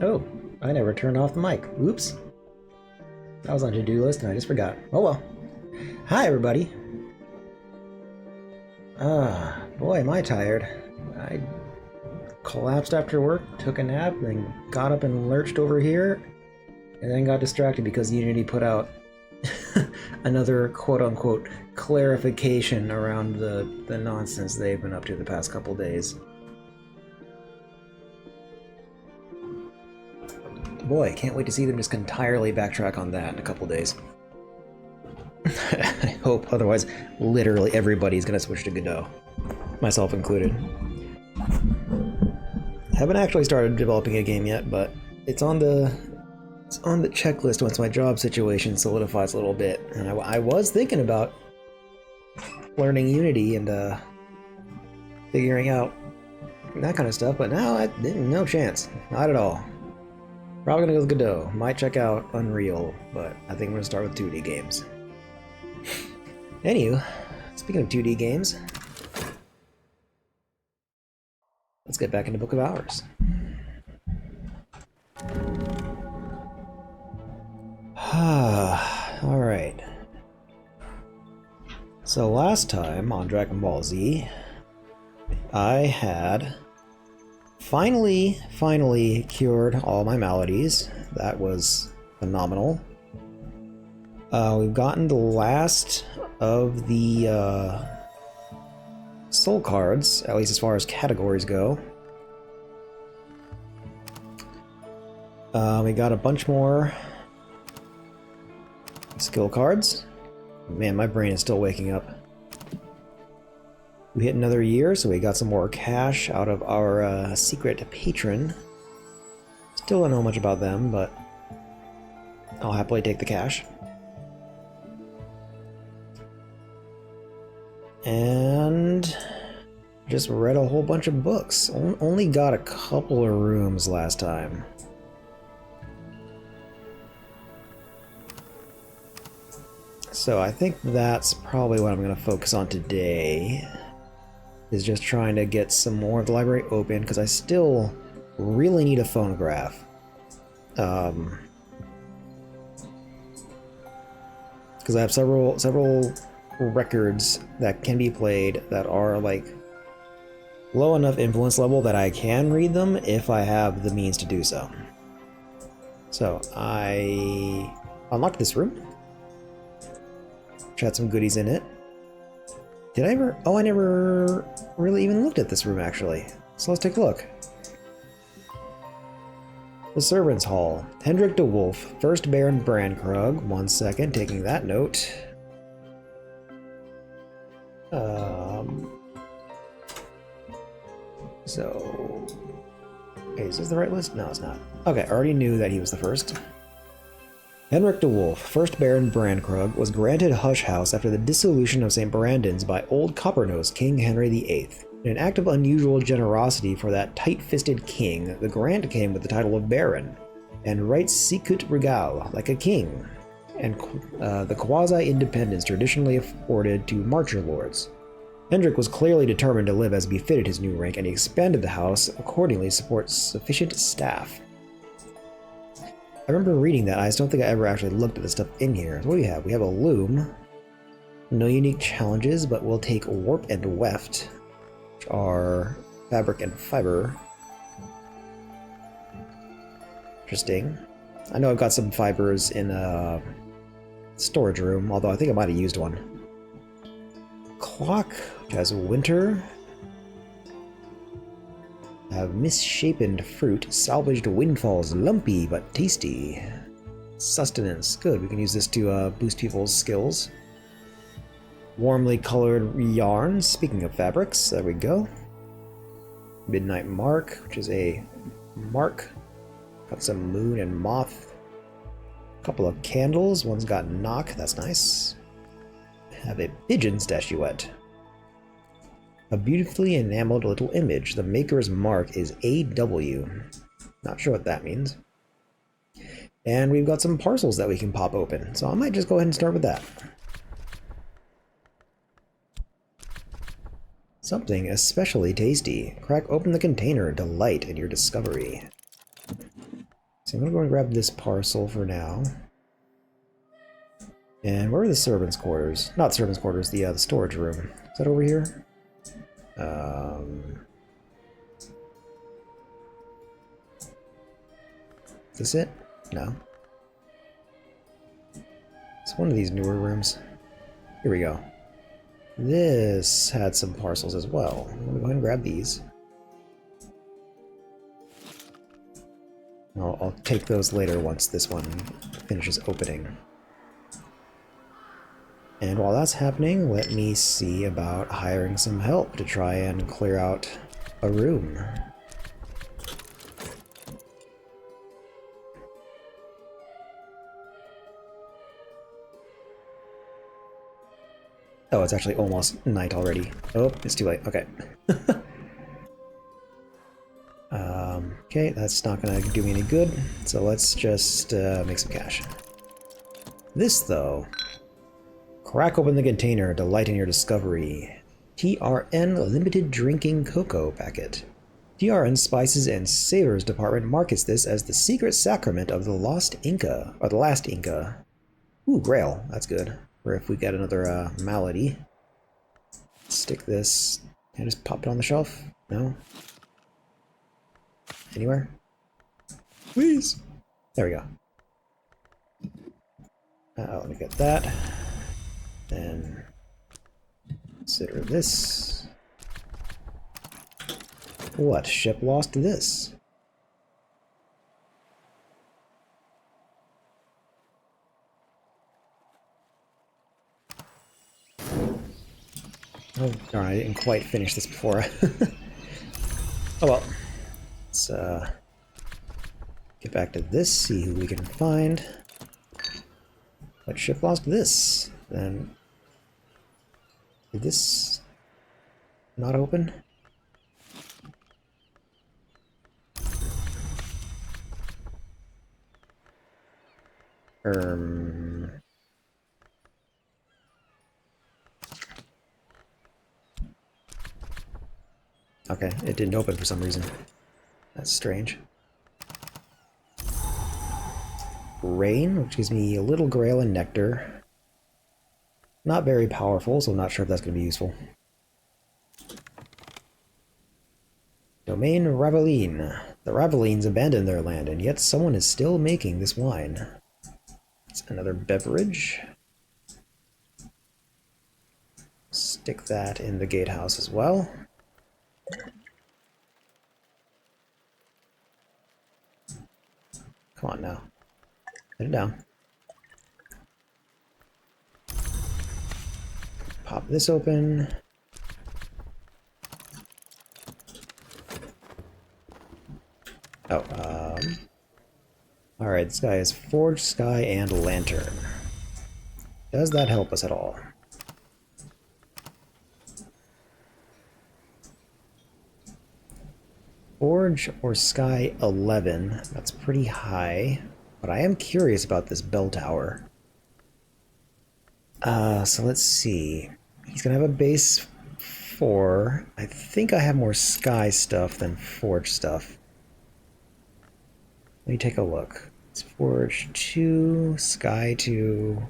Oh, I never turned off the mic. Oops. That was on to-do list and I just forgot. Oh well. Hi everybody. Boy am I tired. I collapsed after work, took a nap, then got up and lurched over here, and then got distracted because Unity put out another quote-unquote clarification around the nonsense they've been up to the past couple days. Boy, can't wait to see them just entirely backtrack on that in a couple days. I hope, otherwise literally everybody's gonna switch to Godot, myself included. Haven't actually started developing a game yet, but it's on the checklist once my job situation solidifies a little bit. And I was thinking about learning Unity and figuring out that kind of stuff, but now no chance, not at all. Probably gonna go with Godot. Might check out Unreal, but I think I'm gonna start with 2D games. Anywho, speaking of 2D games, let's get back into Book of Hours. Alright. So last time on Dragon Ball Z, I had finally cured all my maladies. That was phenomenal. We've gotten the last of the soul cards, at least as far as categories go. We got a bunch more skill cards. Man, my brain is still waking up. We hit another year, so we got some more cash out of our secret patron. Still don't know much about them, but I'll happily take the cash. And just read a whole bunch of books. Only got a couple of rooms last time. So I think that's probably what I'm going to focus on today, is just trying to get some more of the library open, because I still really need a phonograph. Because I have several records that can be played that are like low enough influence level that I can read them if I have the means to do so. So I unlocked this room, which had some goodies in it. Did I ever? Oh, I never really even looked at this room actually. So let's take a look. The Servants' Hall. Hendrik de Wolf, 1st Baron Brandkrug. 1 second, taking that note. So... Okay, is this the right list? No, it's not. Okay, I already knew that he was the first. Henrik de Wolf, 1st Baron Brandkrug, was granted Hush House after the dissolution of St. Brandon's by Old Coppernosed King Henry VIII. In an act of unusual generosity for that tight-fisted king, the grant came with the title of Baron, and rights sicut regale, like a king, and the quasi-independence traditionally afforded to marcher lords. Hendrik was clearly determined to live as befitted his new rank, and he expanded the house accordingly to support sufficient staff. I remember reading that. I just don't think I ever actually looked at the stuff in here. What do we have? We have a loom. No unique challenges, but we'll take warp and weft, which are fabric and fiber. Interesting. I know I've got some fibers in a storage room, although I think I might have used one. Clock, which has winter. Have misshapen fruit, salvaged windfalls, lumpy but tasty. Sustenance, good, we can use this to boost people's skills. Warmly colored yarn, speaking of fabrics, there we go. Midnight Mark, which is a mark. Got some moon and moth. A couple of candles, one's got knock, that's nice. Have a pigeon statuette. A beautifully enameled little image. The maker's mark is AW. Not sure what that means. And we've got some parcels that we can pop open, so I might just go ahead and start with that. Something especially tasty. Crack open the container. Delight in your discovery. So I'm gonna go and grab this parcel for now. And where are the servants' quarters? Not servants' quarters, the storage room. Is that over here? Is this it? No. It's one of these newer rooms. Here we go. This had some parcels as well. I'm gonna go ahead and grab these. I'll take those later once this one finishes opening. And while that's happening, let me see about hiring some help to try and clear out a room. Oh, it's actually almost night already. Oh, it's too late. Okay. Okay, that's not gonna do me any good, so let's just make some cash. This, though. Crack open the container, delight in your discovery. TRN Limited Drinking Cocoa Packet. TRN Spices and Savors Department markets this as the secret sacrament of the lost Inca, or the last Inca. Ooh, Grail, that's good. Or if we get another malady. Stick this, and just pop it on the shelf? No? Anywhere? Please! There we go. Let me get that. Then consider this. What ship lost this? Oh darn, I didn't quite finish this before. Oh well. Let's get back to this, see who we can find. What ship lost this? Then did this not open? Okay, it didn't open for some reason. That's strange. Rain, which gives me a little Grail and Nectar. Not very powerful, so I'm not sure if that's going to be useful. Domain Raveline. The Ravelines abandoned their land, and yet someone is still making this wine. It's another beverage. Stick that in the gatehouse as well. Come on now. Put it down. Pop this open. Oh, alright, this guy is Forge, Sky, and Lantern. Does that help us at all? Forge or Sky 11. That's pretty high. But I am curious about this bell tower. So let's see. He's gonna have a base 4. I think I have more Sky stuff than Forge stuff. Let me take a look. It's Forge 2, Sky 2.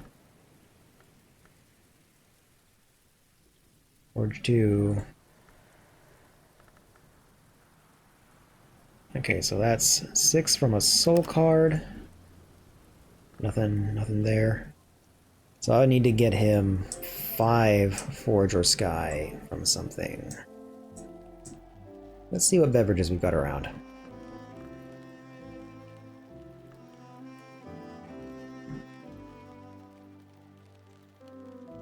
Forge 2. Okay, so that's 6 from a soul card. Nothing there. So I need to get him 5 Forge or Sky from something. Let's see what beverages we've got around.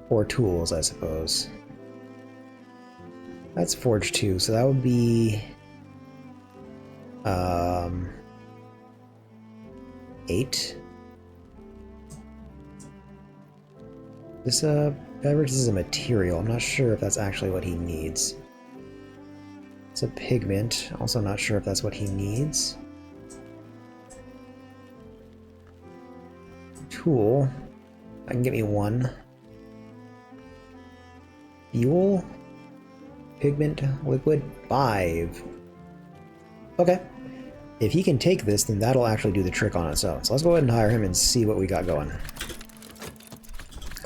Or tools, I suppose. That's Forge 2, so that would be 8. This beverage is a material. I'm not sure if that's actually what he needs. It's a pigment. Also not sure if that's what he needs. Tool. I can get me 1. Fuel. Pigment. Liquid. 5. Okay. If he can take this, then that'll actually do the trick on its own. So let's go ahead and hire him and see what we got going.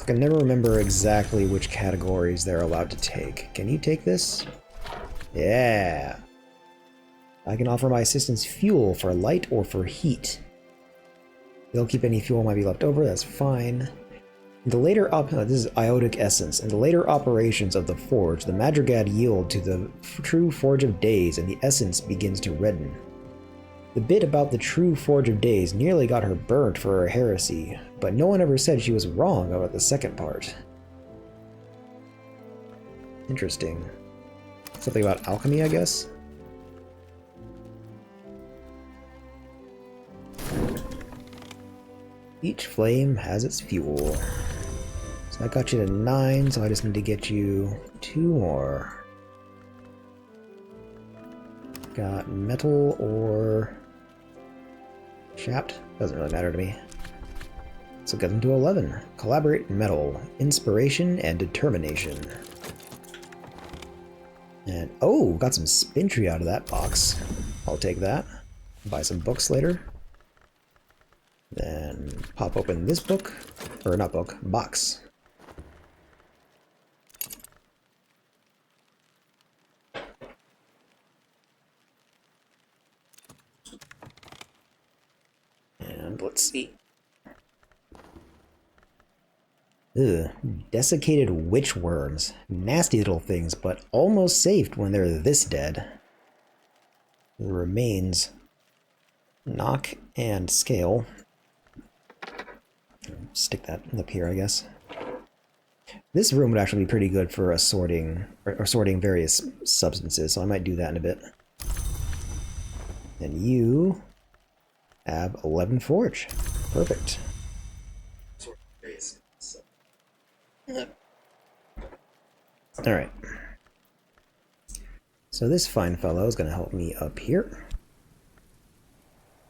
I can never remember exactly which categories they're allowed to take. Can you take this? Yeah. I can offer my assistants fuel for light or for heat. They'll keep any fuel might be left over, that's fine. In the later this is iotic essence. In the later operations of the forge, the madrigad yield to the true Forge of Days and the essence begins to redden. The bit about the true Forge of Days nearly got her burnt for her heresy, but no one ever said she was wrong about the second part. Interesting. Something about alchemy, I guess? Each flame has its fuel. So I got you to 9, so I just need to get you 2 more. Got metal or chapped? Doesn't really matter to me. So get them to 11. Collaborate metal, inspiration, and determination. And oh, got some spintry out of that box. I'll take that. Buy some books later. Then pop open this book, or not book, box. And let's see. Ugh, desiccated witch worms. Nasty little things, but almost safe when they're this dead. The remains. Knock and scale. Stick that up here, I guess. This room would actually be pretty good for sorting various substances, so I might do that in a bit. And you have 11 forge. Perfect. Alright. So this fine fellow is going to help me up here.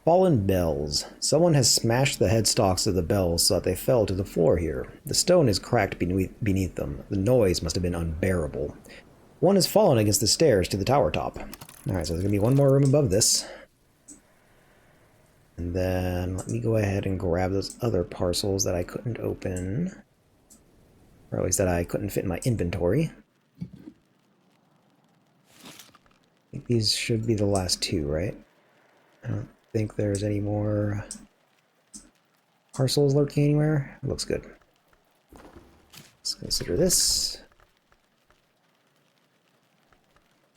Fallen bells. Someone has smashed the headstalks of the bells so that they fell to the floor here. The stone is cracked beneath them. The noise must have been unbearable. One has fallen against the stairs to the tower top. Alright, so there's going to be one more room above this. And then let me go ahead and grab those other parcels that I couldn't open. Or at least that I couldn't fit in my inventory. I think these should be the last 2, right? I don't think there's any more parcels lurking anywhere. It looks good. Let's consider this.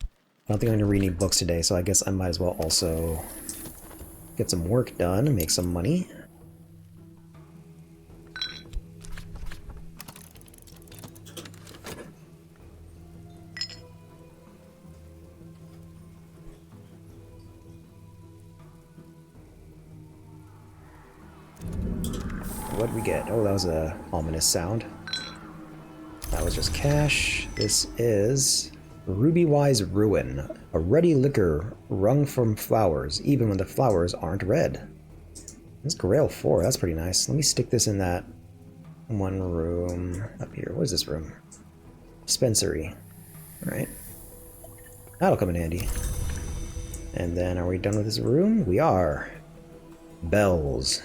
I don't think I'm going to read any books today, so I guess I might as well also get some work done and make some money. What did we get? Oh, that was a ominous sound. That was just cash. This is Ruby-Wise Ruin, a ruddy liquor wrung from flowers, even when the flowers aren't red. This Grail 4, that's pretty nice. Let me stick this in that one room up here. What is this room? Dispensary. Alright. That'll come in handy. And then, are we done with this room? We are. Bells.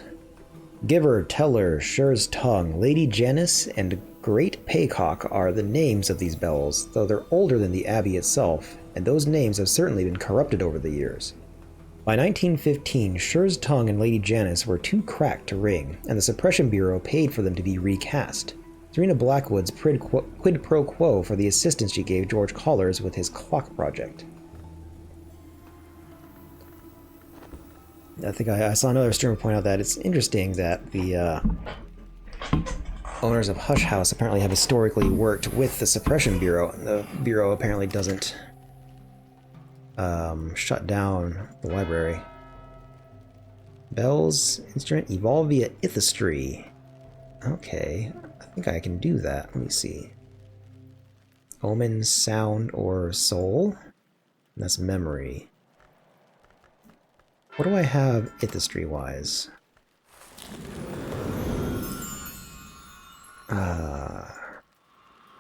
Giver, Teller, Sure's Tongue, Lady Janice, and Great Paycock are the names of these bells, though they're older than the Abbey itself, and those names have certainly been corrupted over the years. By 1915, Sure's Tongue and Lady Janice were too cracked to ring, and the Suppression Bureau paid for them to be recast. Serena Blackwood's quid pro quo for the assistance she gave George Collars with his clock project. I think I saw another streamer point out that it's interesting that the owners of Hush House apparently have historically worked with the Suppression Bureau, and the Bureau apparently doesn't shut down the library. Bells, instrument, evolve via ithistry. Okay, I think I can do that. Let me see. Omen, sound, or soul? That's memory. What do I have ithistry-wise?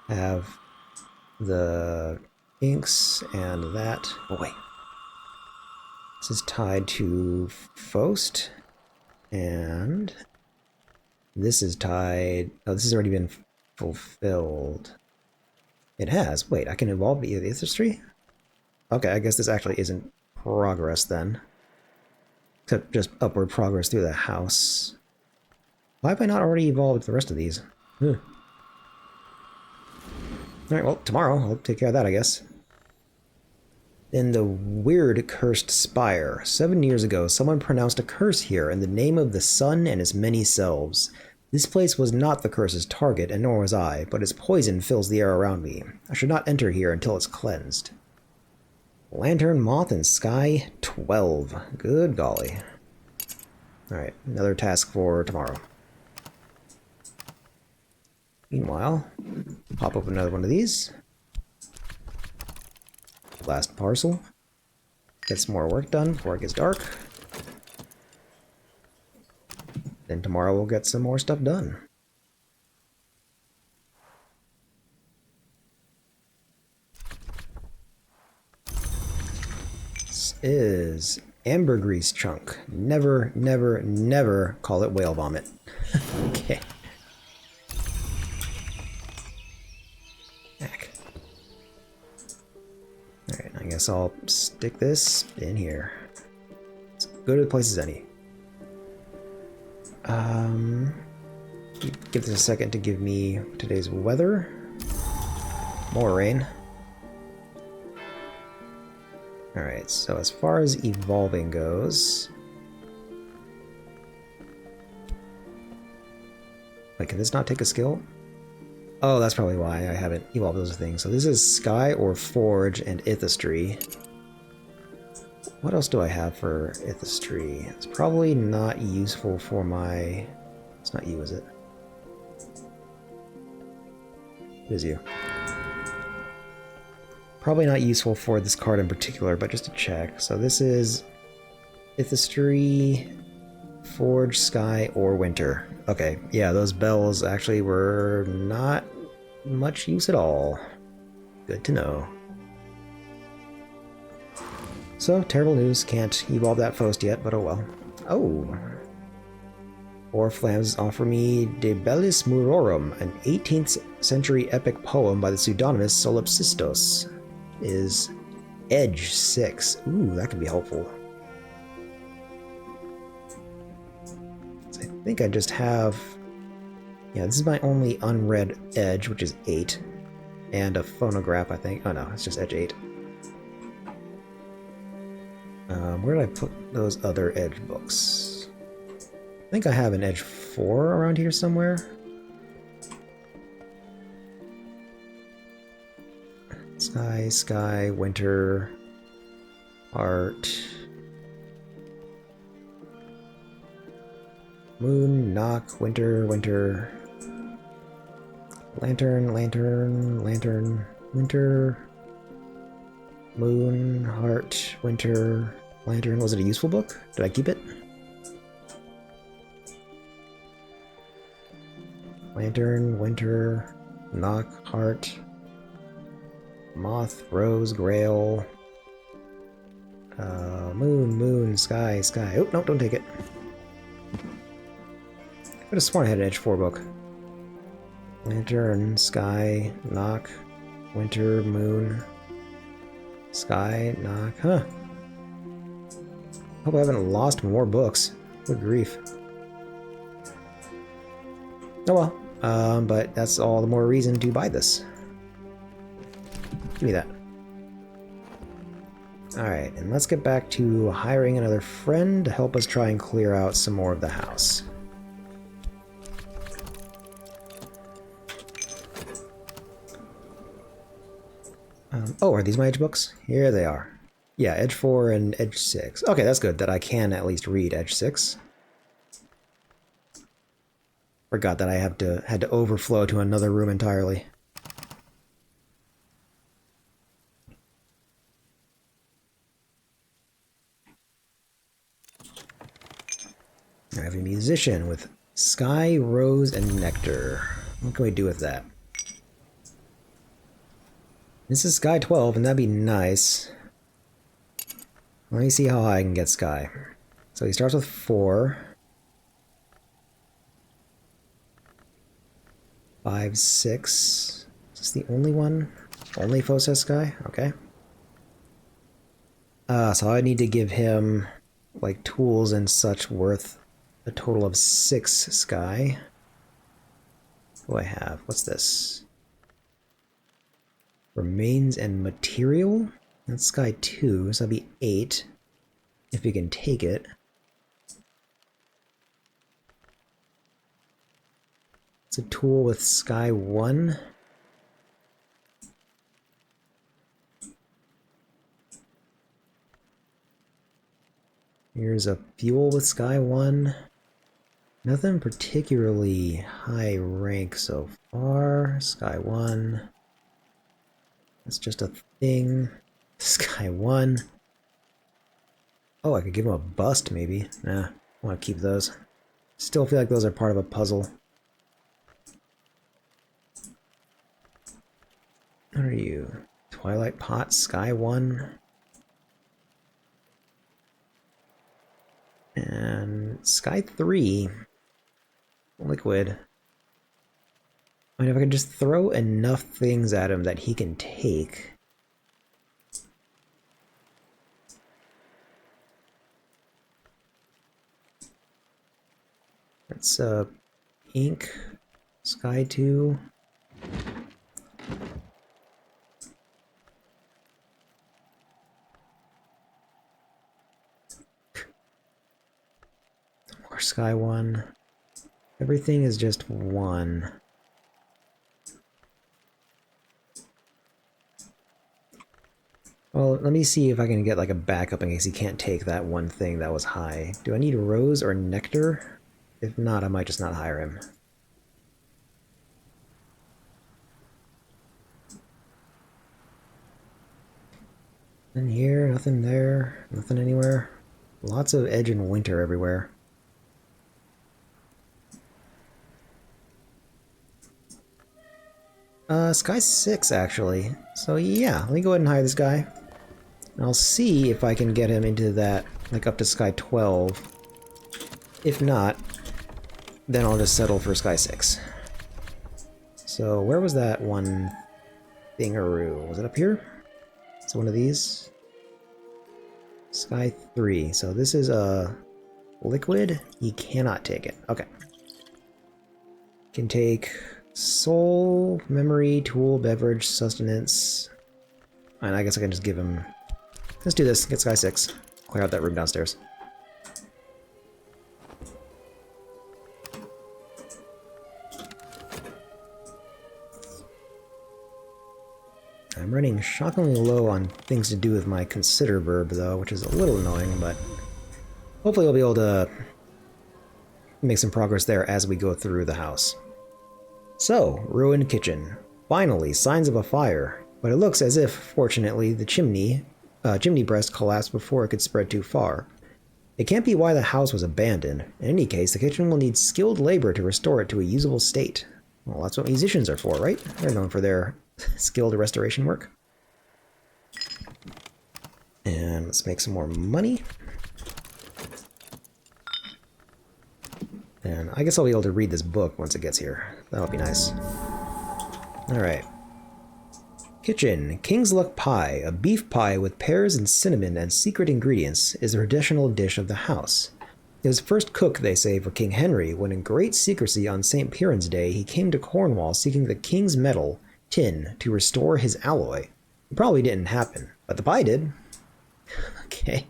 Have the inks and that. Oh, wait. This is tied to Fost, and this is tied... Oh, this has already been fulfilled. It has. Wait, I can evolve the Aethystry? Okay, I guess this actually isn't progress then. Except just upward progress through the house. Why have I not already evolved the rest of these? Alright, well, tomorrow I'll take care of that, I guess. In the weird cursed spire. 7 years ago, someone pronounced a curse here in the name of the sun and its many selves. This place was not the curse's target, and nor was I, but its poison fills the air around me. I should not enter here until it's cleansed. Lantern, Moth, and Sky 12. Good golly. Alright, another task for tomorrow. Meanwhile, pop open another one of these. Last parcel. Get some more work done before it gets dark. Then tomorrow we'll get some more stuff done. This is ambergris chunk. Never, never, never call it whale vomit. Okay. Alright, I guess I'll stick this in here. As good a place as any. Give this a second to give me today's weather. More rain. Alright, so as far as evolving goes... Wait, can this not take a skill? Oh, that's probably why I haven't evolved those things. So this is Sky or Forge and Aethystry. What else do I have for Aethystry? It's probably not useful for my... It's not you, is it? It is you. Probably not useful for this card in particular, but just to check. So this is Aethystry, Forge, Sky, or Winter. Okay, yeah, those bells actually were not much use at all. Good to know. So, terrible news. Can't evolve that Fost yet, but oh well. Oh! Orflams offer me De Bellis Murorum, an 18th century epic poem by the pseudonymous Solipsistos. Is Edge 6. Ooh, that could be helpful. I think I just have... Yeah, this is my only unread Edge, which is 8. And a phonograph, I think. Oh no, it's just Edge 8. Where did I put those other Edge books? I think I have an Edge 4 around here somewhere. Sky, Sky, Winter, Art, Moon, Knock, Winter, Winter, Lantern, Lantern, Lantern, Winter, Moon, Heart, Winter, Lantern. Was it a useful book? Did I keep it? Lantern, Winter, Knock, Heart, Moth, Rose, Grail, Moon, Moon, Sky, Sky. Oh, no, don't take it. I could have sworn I had an Edge 4 book. Lantern, Sky, Knock, Winter, Moon, Sky, Knock. Huh. Hope I haven't lost more books. Good grief. Oh well. But that's all the more reason to buy this. Give me that. Alright, and let's get back to hiring another friend to help us try and clear out some more of the house. Oh, are these my Edge books? Here they are. Yeah, Edge 4 and Edge 6. Okay, that's good that I can at least read Edge 6. Forgot that I had to overflow to another room entirely. I have a musician with Sky, Rose, and Nectar. What can we do with that? This is Sky 12, and that'd be nice. Let me see how high I can get Sky. So he starts with 4. 5, 6. Is this the only one? Only foe says Sky? Okay. So I need to give him, like, tools and such worth a total of 6 Sky. What do I have? What's this? Remains and material? That's Sky 2, so that'd be 8. If we can take it. It's a tool with Sky 1. Here's a fuel with Sky 1. Nothing particularly high rank so far. Sky 1. That's just a thing. Sky 1. Oh, I could give him a bust, maybe. Nah, I want to keep those. Still feel like those are part of a puzzle. What are you? Twilight Pot, Sky 1. And Sky 3. Liquid. I mean, if I can just throw enough things at him that he can take. That's ink. Sky 2. More Sky 1. Everything is just 1. Well, let me see if I can get like a backup in case he can't take that one thing that was high. Do I need rose or nectar? If not, I might just not hire him. Nothing here, nothing there, nothing anywhere. Lots of edge and winter everywhere. Sky 6, actually. So yeah, let me go ahead and hire this guy. And I'll see if I can get him into that, like up to Sky 12. If not, then I'll just settle for Sky 6. So where was that one thingaroo? Was it up here? Is it one of these? Sky 3. So this is a liquid. He cannot take it. Okay. Can take soul, memory, tool, beverage, sustenance. And I guess I can just give him... Let's do this. Get Sky 6. Clear out that room downstairs. I'm running shockingly low on things to do with my consider verb, though, which is a little annoying, but hopefully we'll be able to make some progress there as we go through the house. So, ruined kitchen. Finally, signs of a fire, but it looks as if, fortunately, the chimney breast collapsed before it could spread too far. It can't be why the house was abandoned. In any case, the kitchen will need skilled labor to restore it to a usable state. Well, that's what musicians are for, right? They're known for their skilled restoration work. And let's make some more money. And I guess I'll be able to read this book once it gets here. That'll be nice. Alright. Kitchen. King's Luck Pie, a beef pie with pears and cinnamon and secret ingredients, is the traditional dish of the house. It was first cooked, they say, for King Henry, when in great secrecy on St. Piran's Day he came to Cornwall seeking the king's metal, tin, to restore his alloy. It probably didn't happen, but the pie did. Okay.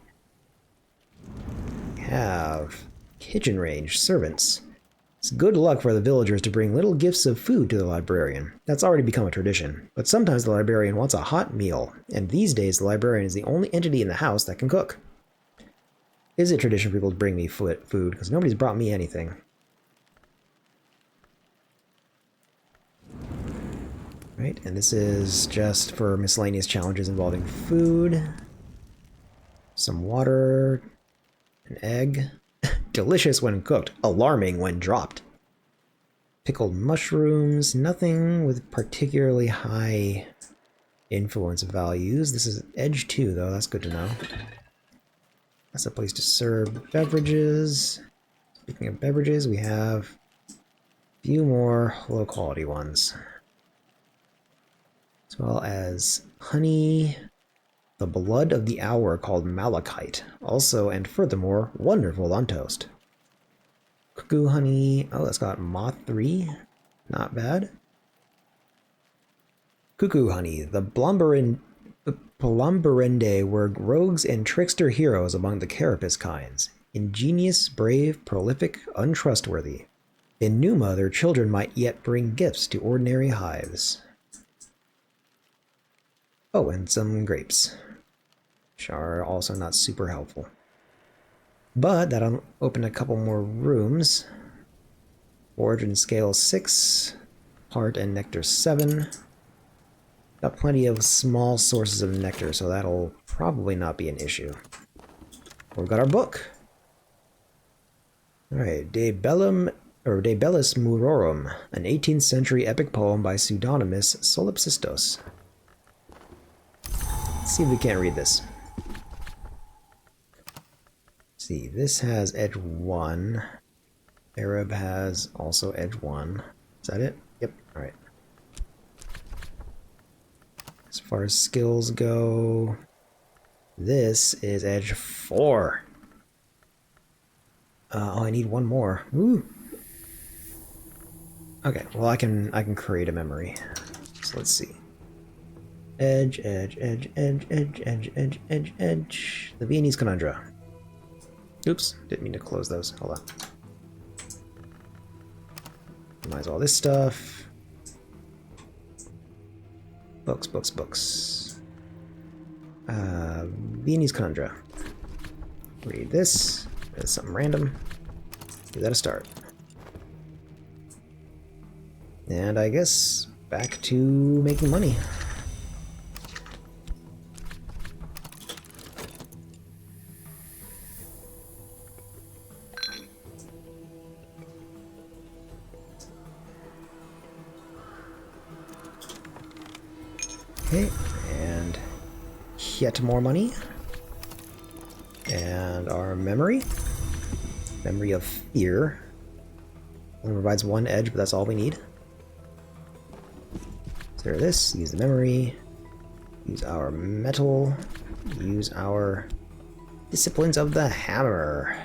We have kitchen range, servants. It's good luck for the villagers to bring little gifts of food to the librarian. That's already become a tradition. But sometimes the librarian wants a hot meal, and these days the librarian is the only entity in the house that can cook. Is it tradition for people to bring me food? Because nobody's brought me anything. Right, and this is just for miscellaneous challenges involving food. Some water. An egg. Delicious when cooked, alarming when dropped. Pickled mushrooms, nothing with particularly high influence values. This is edge 2, though, that's good to know. That's a place to serve beverages. Speaking of beverages, we have a few more low quality ones. As well as honey, the blood of the hour called malachite. Also, and furthermore, wonderful on toast. Cuckoo honey. Oh, that's got moth 3. Not bad. Cuckoo honey. The Blomberende were rogues and trickster heroes among the carapace kinds. Ingenious, brave, prolific, untrustworthy. In Numa, their children might yet bring gifts to ordinary hives. Oh, and some grapes, which are also not super helpful. But that'll open a couple more rooms. Origin scale 6, heart and nectar 7. Got plenty of small sources of nectar, so that'll probably not be an issue. We've got our book. Alright, De Bellis Murorum, an 18th century epic poem by pseudonymous Solipsistos. Let's see if we can't read this. Let's see, this has edge 1. Arab has also edge 1. Is that it? Yep, alright. As far as skills go, this is edge 4. Oh, I need one more. Ooh. Okay, well I can create a memory. So let's see. Edge, edge, edge, edge, edge, edge, edge, edge, edge. The Viennese Conundra. Oops, didn't mean to close those. Hold on. Minimize all this stuff. Books, books, books. Viennese Conundra. Read this. There's something random. Give that a start. And I guess back to making money. Okay, and yet more money. And our memory. Memory of fear. Only provides 1 edge, but that's all we need. Clear this, use the memory, use our metal, use our disciplines of the hammer.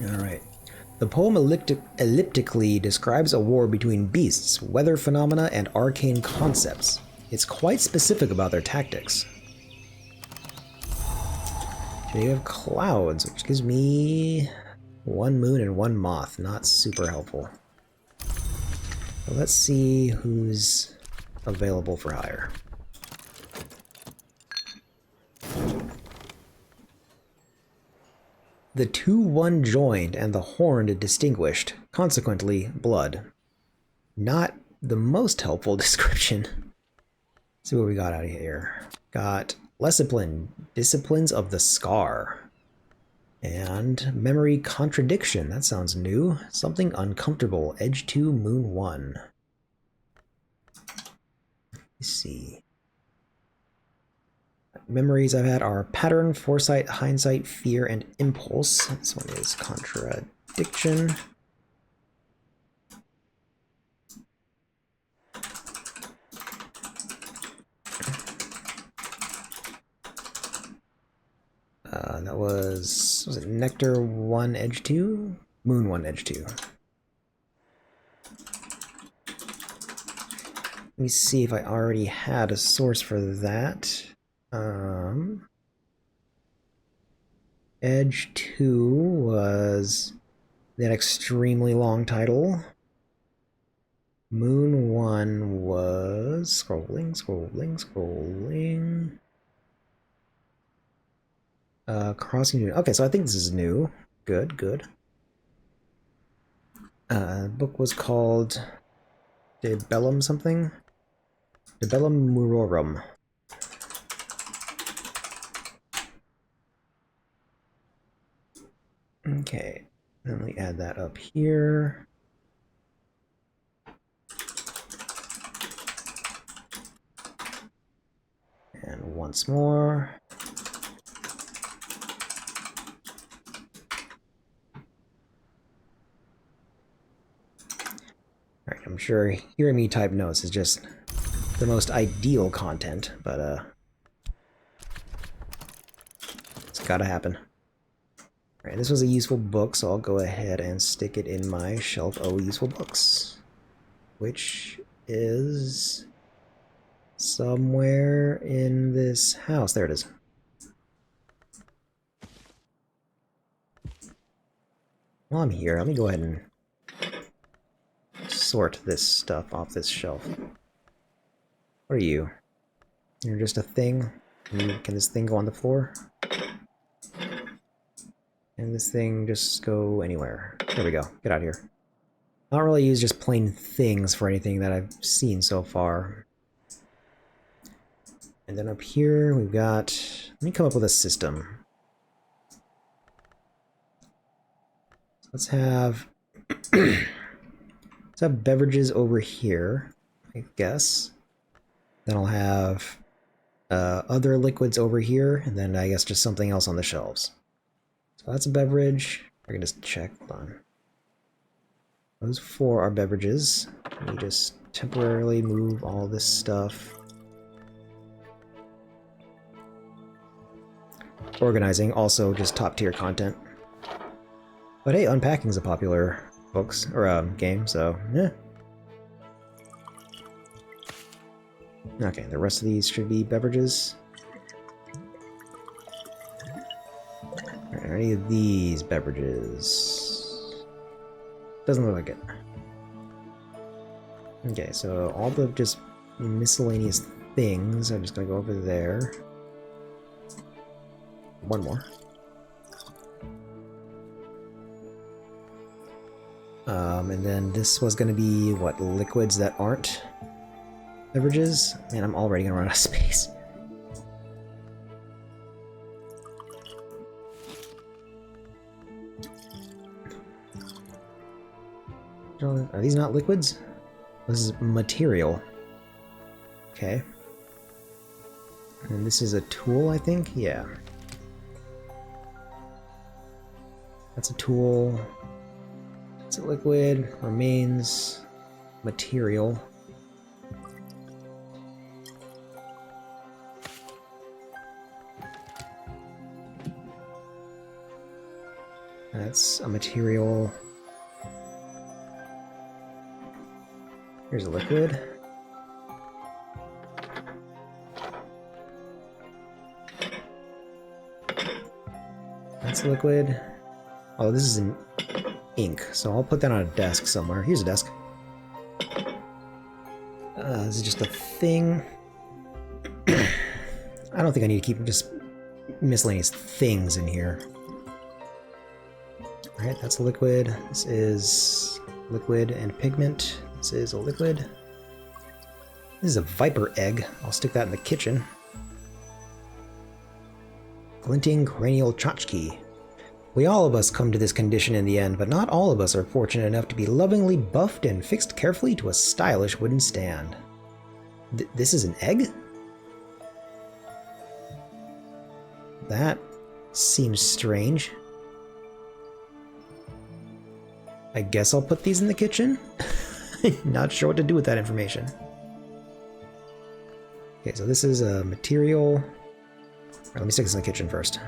Alright. The poem elliptically describes a war between beasts, weather phenomena, and arcane concepts. It's quite specific about their tactics. So you have clouds, which gives me 1 moon and 1 moth. Not super helpful. So let's see who's available for hire. The 2-1 joined and the horned distinguished, consequently blood. Not the most helpful description. Let's see what we got out of here. Got discipline, disciplines of the scar. And memory contradiction, that sounds new. Something uncomfortable, edge 2, moon 1. Let's see. Memories I've had are pattern, foresight, hindsight, fear, and impulse. This one is contradiction. That was it Nectar 1, Edge 2? Moon 1, Edge 2. Let me see if I already had a source for that. Edge 2 was that extremely long title. Moon 1 was scrolling. Crossing. Okay, so I think this is new. Good. Book was called De Bellum something. De Bellum Murorum. Okay. Then we add that up here. And once more. Alright, I'm sure hearing me type notes is just the most ideal content, but it's gotta happen. Alright, this was a useful book, so I'll go ahead and stick it in my shelf of useful books, which is somewhere in this house. There it is. While I'm here, let me go ahead and sort this stuff off this shelf. What are you? You're just a thing? Can this thing go on the floor? Can this thing just go anywhere? There we go. Get out of here. I don't really use just plain things for anything that I've seen so far. And then up here we've got... Let me come up with a system. Let's have... Let's have beverages over here, I guess. Then I'll have other liquids over here, and then I guess just something else on the shelves. So that's a beverage. I can just check. Hold on. Those four are beverages. Let me just temporarily move all this stuff. Organizing, also just top tier content. But hey, unpacking's a popular books or game, so yeah. Okay, the rest of these should be beverages. Are any of these beverages? Doesn't look like it. Okay, so all the just miscellaneous things, I'm just gonna go over there. One more. And then this was gonna be, what, liquids that aren't beverages? Man, I'm already gonna run out of space. Are these not liquids? This is material. Okay. And this is a tool, I think? Yeah. That's a tool. It's a liquid. Remains material. That's a material. Here's a liquid. That's a liquid. Oh, this is an ink, so I'll put that on a desk somewhere. Here's a desk. This is just a thing. I don't think I need to keep just miscellaneous things in here. Alright, that's a liquid. This is liquid and pigment. This is a liquid. This is a viper egg. I'll stick that in the kitchen. Glinting cranial tchotchke. We all of us come to this condition in the end, but not all of us are fortunate enough to be lovingly buffed and fixed carefully to a stylish wooden stand. This is an egg? That seems strange. I guess I'll put these in the kitchen? Not sure what to do with that information. Okay, so this is a material. Alright, let me stick this in the kitchen first.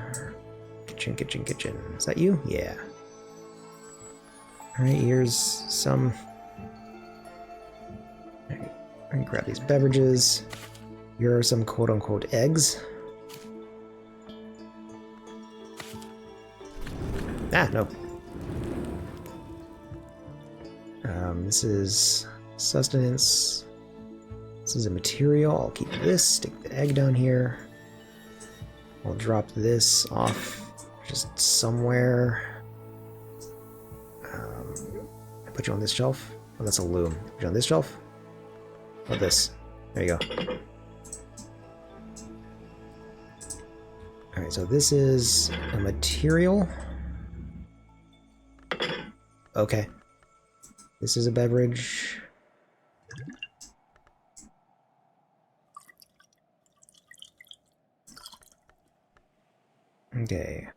Kitchen. Is that you? Yeah. Alright, here's some... Alright, I'm gonna grab these beverages. Here are some quote-unquote eggs. Ah, no. This is sustenance. This is a material. I'll keep this, stick the egg down here. I'll drop this off just somewhere. I put you on this shelf. Oh, that's a loom. Put you on this shelf. Oh, this. There you go. Alright, so this is a material. Okay. This is a beverage. Okay.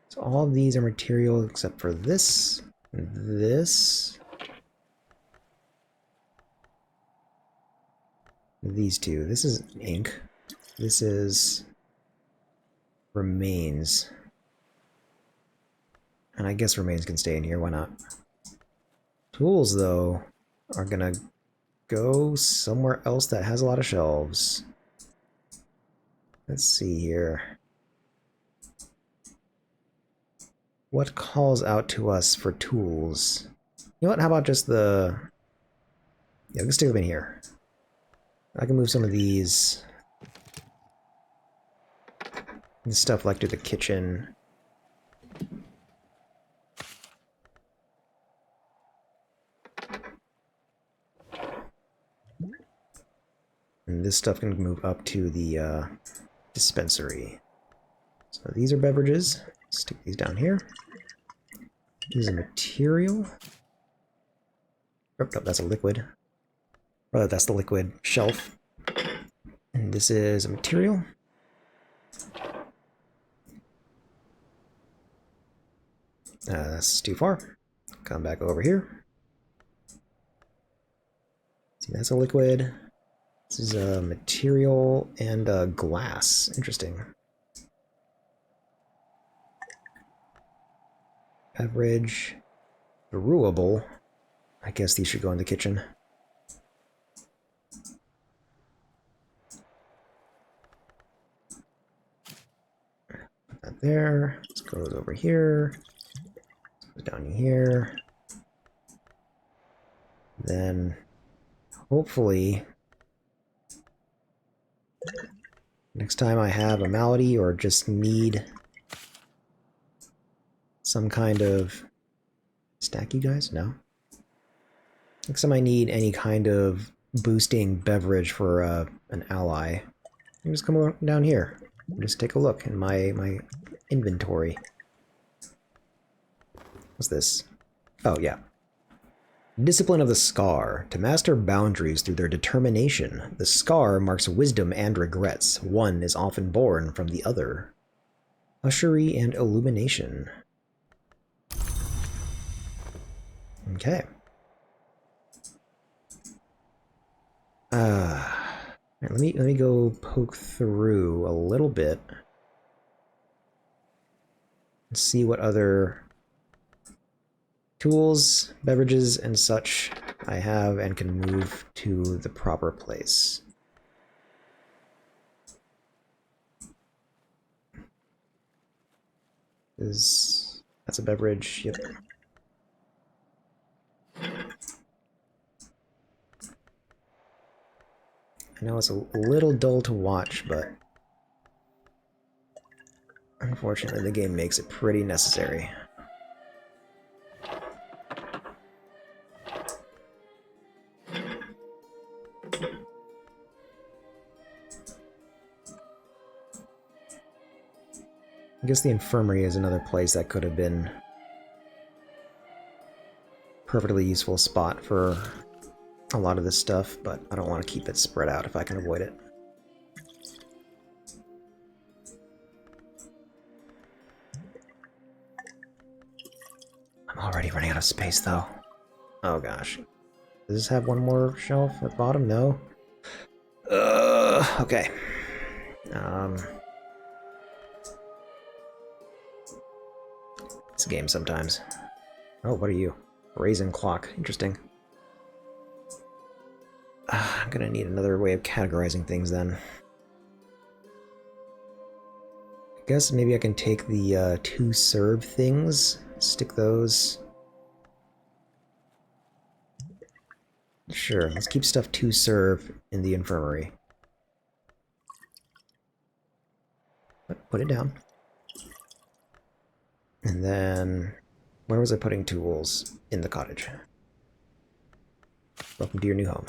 So all of these are material except for this, this, these two. This is ink. This is remains. And I guess remains can stay in here, why not? Tools, though, are gonna go somewhere else that has a lot of shelves. Let's see here. What calls out to us for tools? You know what, how about just the... Yeah, let's stick them in here. I can move some of these... This stuff like to the kitchen. And this stuff can move up to the dispensary. So these are beverages. Stick these down here. This is a material. Oh, no, that's a liquid. Rather, that's the liquid shelf. And this is a material. That's too far. Come back over here. See, that's a liquid. This is a material and a glass. Interesting. Beverage. Brewable. I guess these should go in the kitchen. Put that there. This goes over here. This goes down here. Then, hopefully, next time I have a malady or just need some kind of... Stack you guys? No? Next time I need any kind of boosting beverage for an ally, you just come down here and just take a look in my inventory. What's this? Oh, yeah. Discipline of the Scar. To master boundaries through their determination, the Scar marks wisdom and regrets. One is often born from the other. Ushery and Illumination. Okay. Let me go poke through a little bit and see what other tools, beverages, and such I have and can move to the proper place. That's a beverage, yep. I know it's a little dull to watch, but unfortunately the game makes it pretty necessary. I guess the infirmary is another place that could have been a perfectly useful spot for a lot of this stuff, but I don't want to keep it spread out if I can avoid it. I'm already running out of space, though. Oh gosh. Does this have one more shelf at the bottom? No? Okay. It's a game sometimes. Oh, what are you? Raisin clock. Interesting. I'm gonna need another way of categorizing things then. I guess maybe I can take the two serve things, stick those. Sure, let's keep stuff to serve in the infirmary. Put it down. And then, where was I putting tools? In the cottage. Welcome to your new home.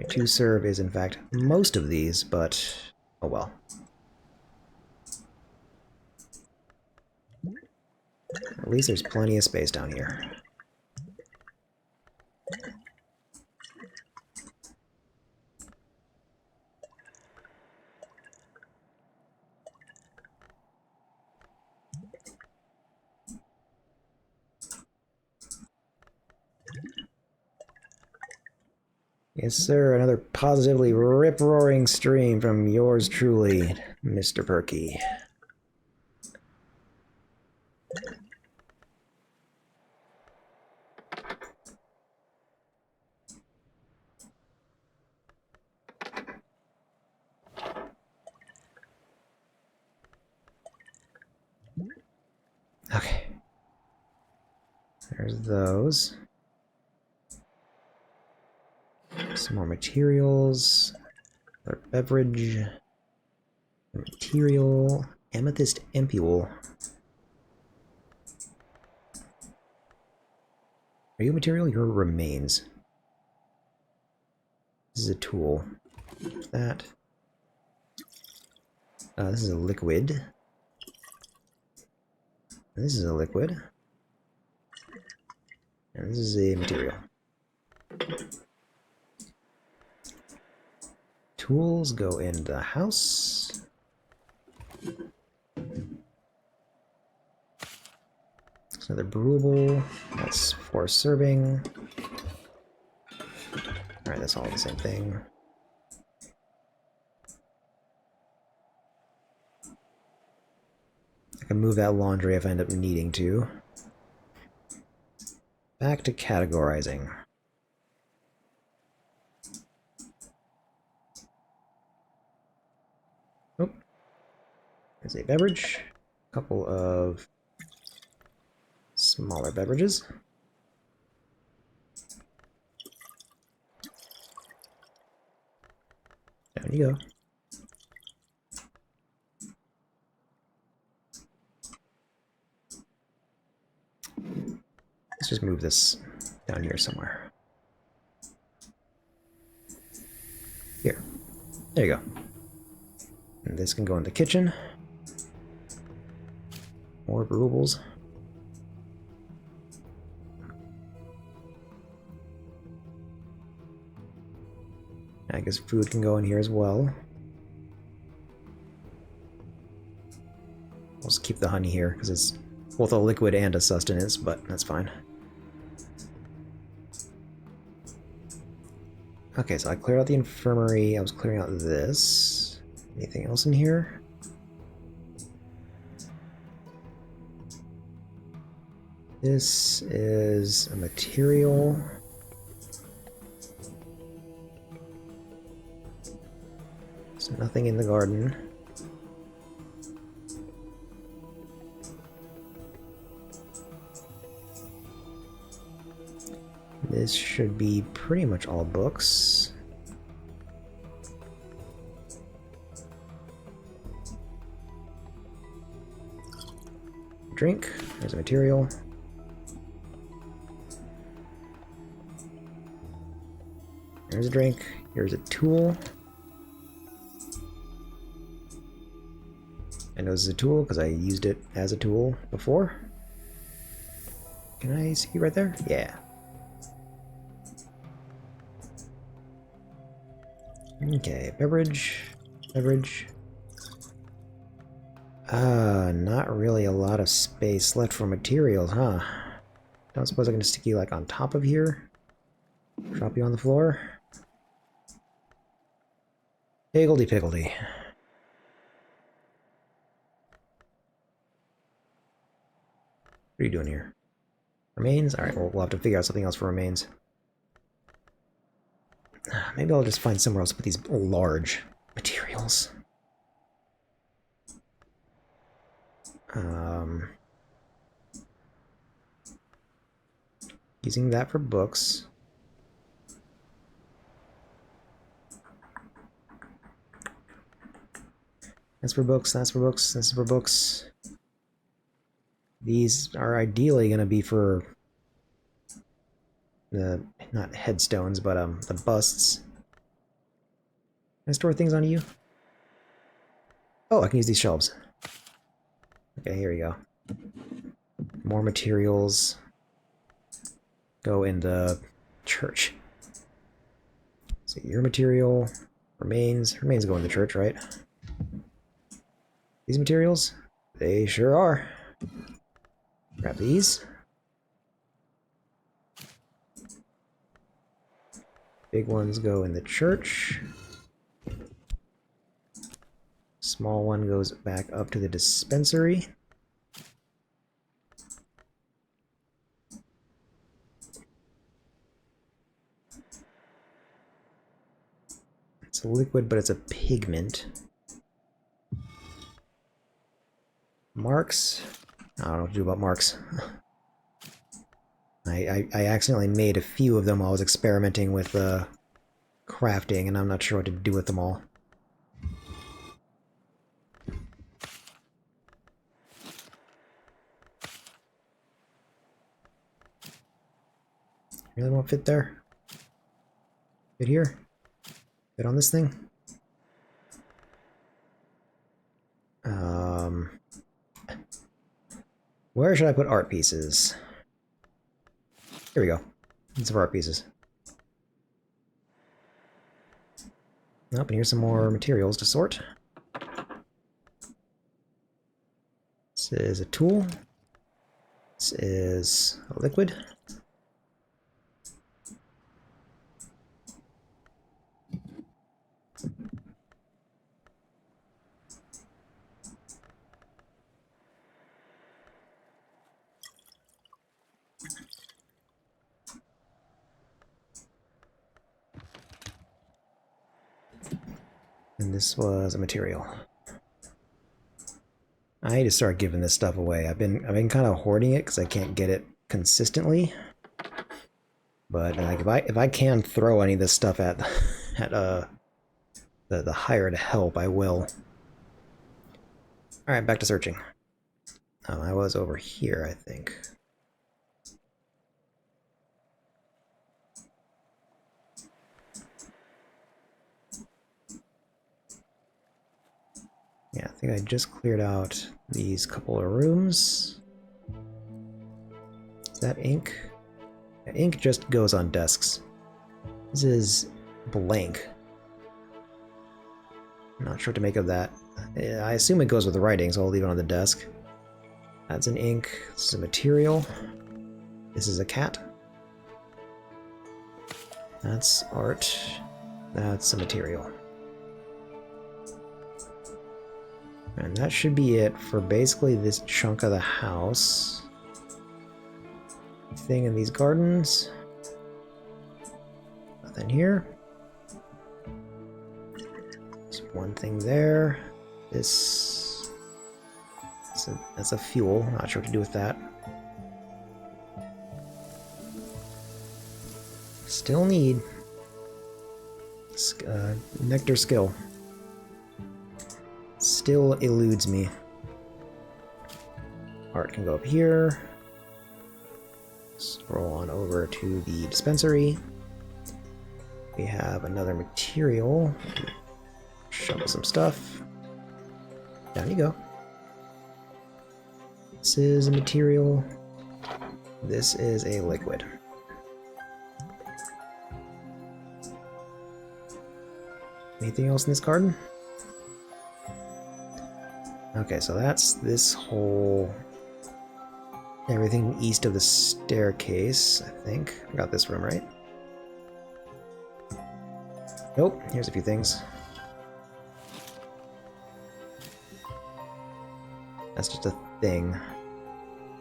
Okay, 2 serve is in fact most of these, but oh well. At least there's plenty of space down here. Yes, sir, another positively rip-roaring stream from yours truly, Mr. Perky. Okay. There's those. Some more materials. Another beverage. Material. Amethyst ampule. Are you a material? You're remains. This is a tool. That. This is a liquid. This is a liquid. And this is a material. Tools go in the house. It's another brewable. That's for serving. Alright, that's all the same thing. I can move that laundry if I end up needing to. Back to categorizing. Oh, there's a beverage. A couple of smaller beverages. Down you go. Let's just move this down here somewhere. Here. There you go. And this can go in the kitchen. More brewables. I guess food can go in here as well. We'll just keep the honey here, because it's both a liquid and a sustenance, but that's fine. Okay, so I cleared out the infirmary, I was clearing out this. Anything else in here? This is a material. There's nothing in the garden. This should be pretty much all books. Drink. There's a material. There's a drink. Here's a tool. I know this is a tool because I used it as a tool before. Can I see you right there? Yeah. Okay, beverage. Beverage. Not really a lot of space left for materials, huh? Don't suppose I can stick you like on top of here? Drop you on the floor? Higgledy-piggledy. What are you doing here? Remains? Alright, well, we'll have to figure out something else for remains. Maybe I'll just find somewhere else to put these large materials. Using that for books. That's for books, that's for books, that's for books. These are ideally going to be for the, not headstones, but the busts. I store things on you? Oh, I can use these shelves. Okay, here we go. More materials go in the church. So your material, remains go in the church, right? These materials? They sure are. Grab these. Big ones go in the church. Small one goes back up to the dispensary. It's a liquid, but it's a pigment. Marks? I don't know what to do about marks. I accidentally made a few of them while I was experimenting with crafting, and I'm not sure what to do with them all. Really won't fit there? Fit here? Fit on this thing? Where should I put art pieces? Here we go. These are art pieces. Nope, and here's some more materials to sort. This is a tool. This is a liquid. And this was a material. I need to start giving this stuff away. I've been kind of hoarding it because I can't get it consistently. But like if I can throw any of this stuff at the hired help, I will. All right, back to searching. Oh, I was over here, I think. Yeah, I think I just cleared out these couple of rooms. Is that ink? Yeah, ink just goes on desks. This is blank. I'm not sure what to make of that. I assume it goes with the writing, so I'll leave it on the desk. That's an ink. This is a material. This is a cat. That's art. That's a material. And that should be it for basically this chunk of the house. Thing in these gardens. Nothing here. There's one thing there. This... That's a fuel. Not sure what to do with that. Still need... nectar skill. Still eludes me. Art can go up here. Scroll on over to the dispensary. We have another material. Shovel some stuff. Down you go. This is a material. This is a liquid. Anything else in this garden? Okay, so that's this whole... everything east of the staircase, I think. I got this room, right? Nope, here's a few things. That's just a thing.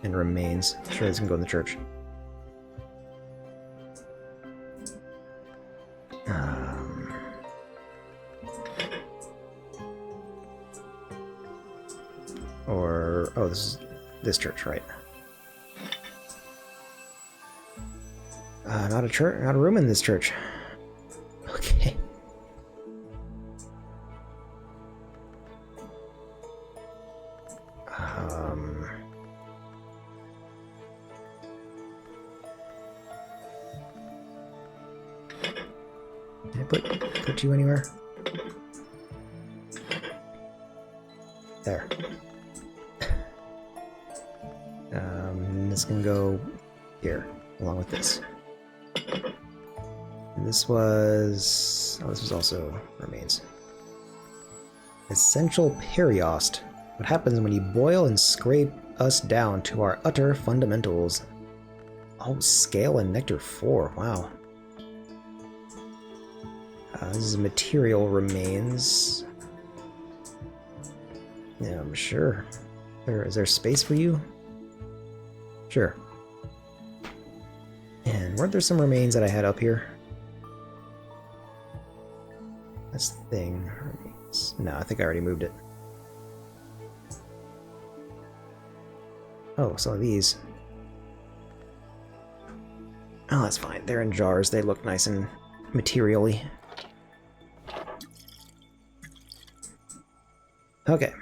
And remains. I'm sure this can go in the church. Or... oh, this is this church, right? Not a church, not a room in this church. Okay. Can I put you anywhere? There. This can go here, along with this. And this was... oh, this was also remains. Essential periost. What happens when you boil and scrape us down to our utter fundamentals? Oh, scale and nectar 4. Wow. This is material remains. Yeah, I'm sure. Is there space for you? Sure. And weren't there some remains that I had up here? This thing remains. No, I think I already moved it. Oh, some of these. Oh, that's fine. They're in jars. They look nice and materially. Okay.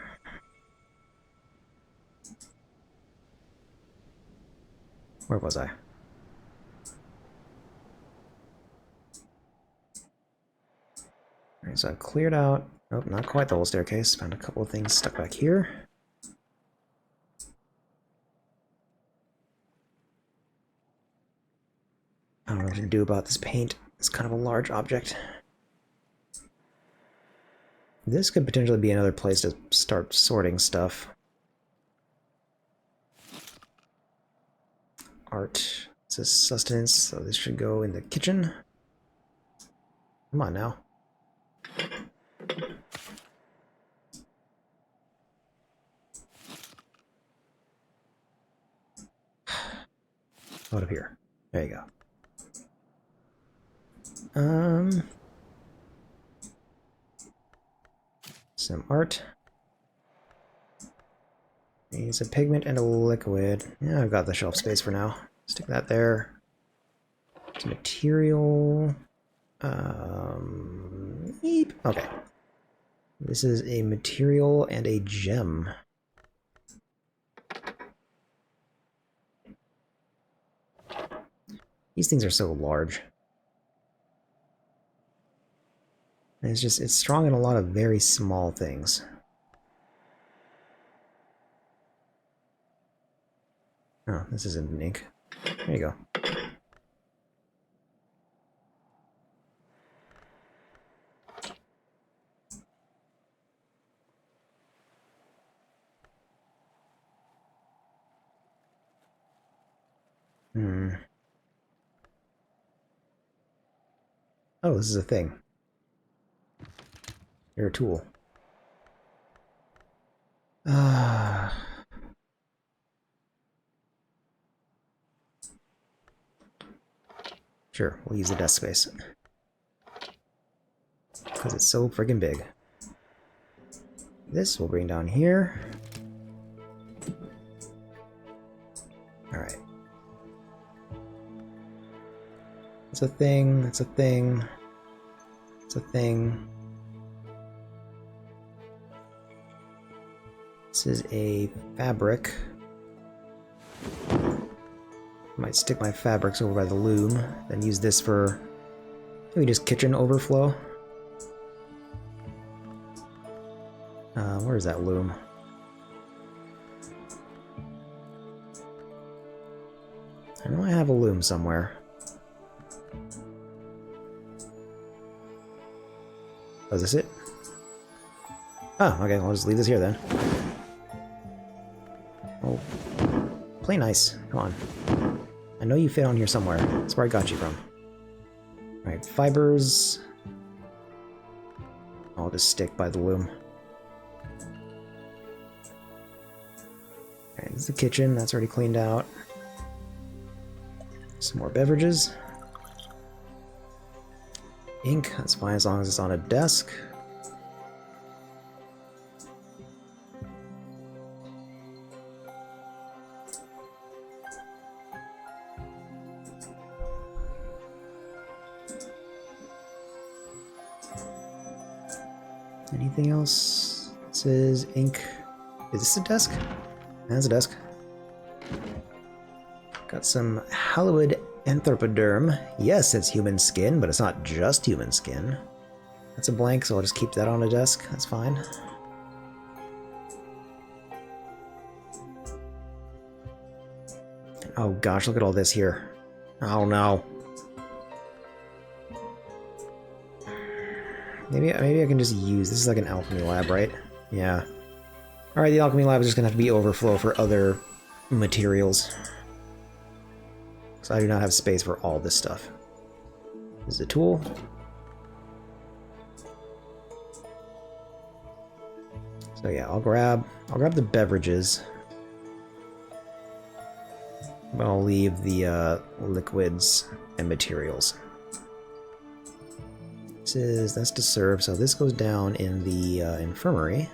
Where was I? Alright, so I've cleared out... nope, not quite the whole staircase. Found a couple of things stuck back here. I don't know what to do about this paint. It's kind of a large object. This could potentially be another place to start sorting stuff. Art. It says sustenance, so this should go in the kitchen. Come on now. Out of here. There you go. Some art. Needs a pigment and a liquid. Yeah, I've got the shelf space for now. Stick that there. Some material. Eep. Okay. This is a material and a gem. These things are so large. And it's strong in a lot of very small things. Oh, this isn't an ink. There you go. Oh, this is a thing. You're a tool. Sure, we'll use the desk space. Because it's so friggin' big. This we'll bring down here. Alright. It's a thing, it's a thing. It's a thing. This is a fabric. Might stick my fabrics over by the loom, then use this for maybe just kitchen overflow. Where is that loom? I know I have a loom somewhere. Oh, is this it? Oh, okay, I'll just leave this here then. Oh, play nice. Come on. I know you fit on here somewhere. That's where I got you from. Alright, fibers. I'll just stick by the loom. Alright, this is the kitchen. That's already cleaned out. Some more beverages. Ink, that's fine as long as it's on a desk. Anything else? This is ink. Is this a desk? That's a desk. Got some hallowed anthropoderm. Yes, it's human skin, but it's not just human skin. That's a blank, so I'll just keep that on the desk. That's fine. Oh gosh, look at all this here. Oh no. Maybe I can just use... This is like an alchemy lab, right? Yeah. Alright, the alchemy lab is just gonna have to be overflow for other materials. So I do not have space for all this stuff. This is a tool. So yeah, I'll grab the beverages. But I'll leave the liquids and materials. That's to serve, so this goes down in the infirmary.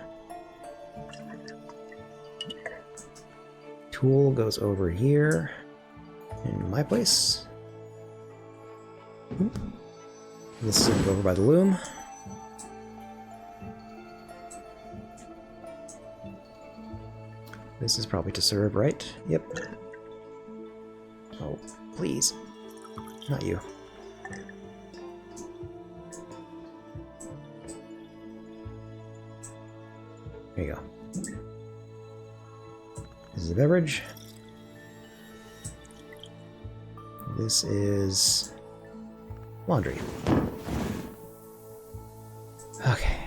Tool goes over here in my place. This is going to go over by the loom. This is probably to serve, right? Yep. Oh, please. Not you. There you go. This is a beverage. This is laundry. Okay.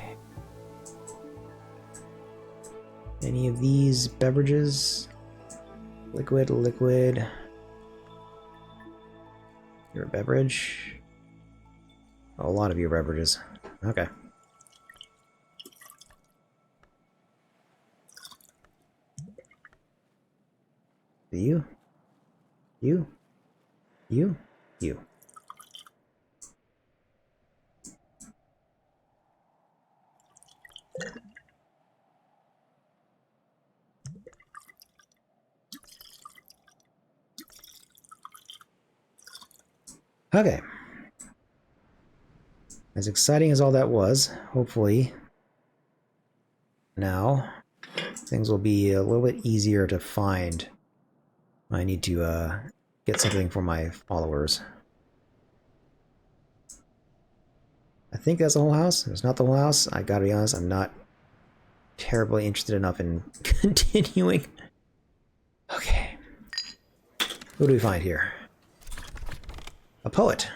Any of these beverages? Liquid, liquid. You're a beverage. Oh, a lot of your beverages. Okay. You. You. You. You. Okay. As exciting as all that was, hopefully now things will be a little bit easier to find. I need to get something for my followers. I think that's the whole house. If it's not the whole house, I gotta be honest, I'm not terribly interested enough in continuing. Okay. Who do we find here? A poet.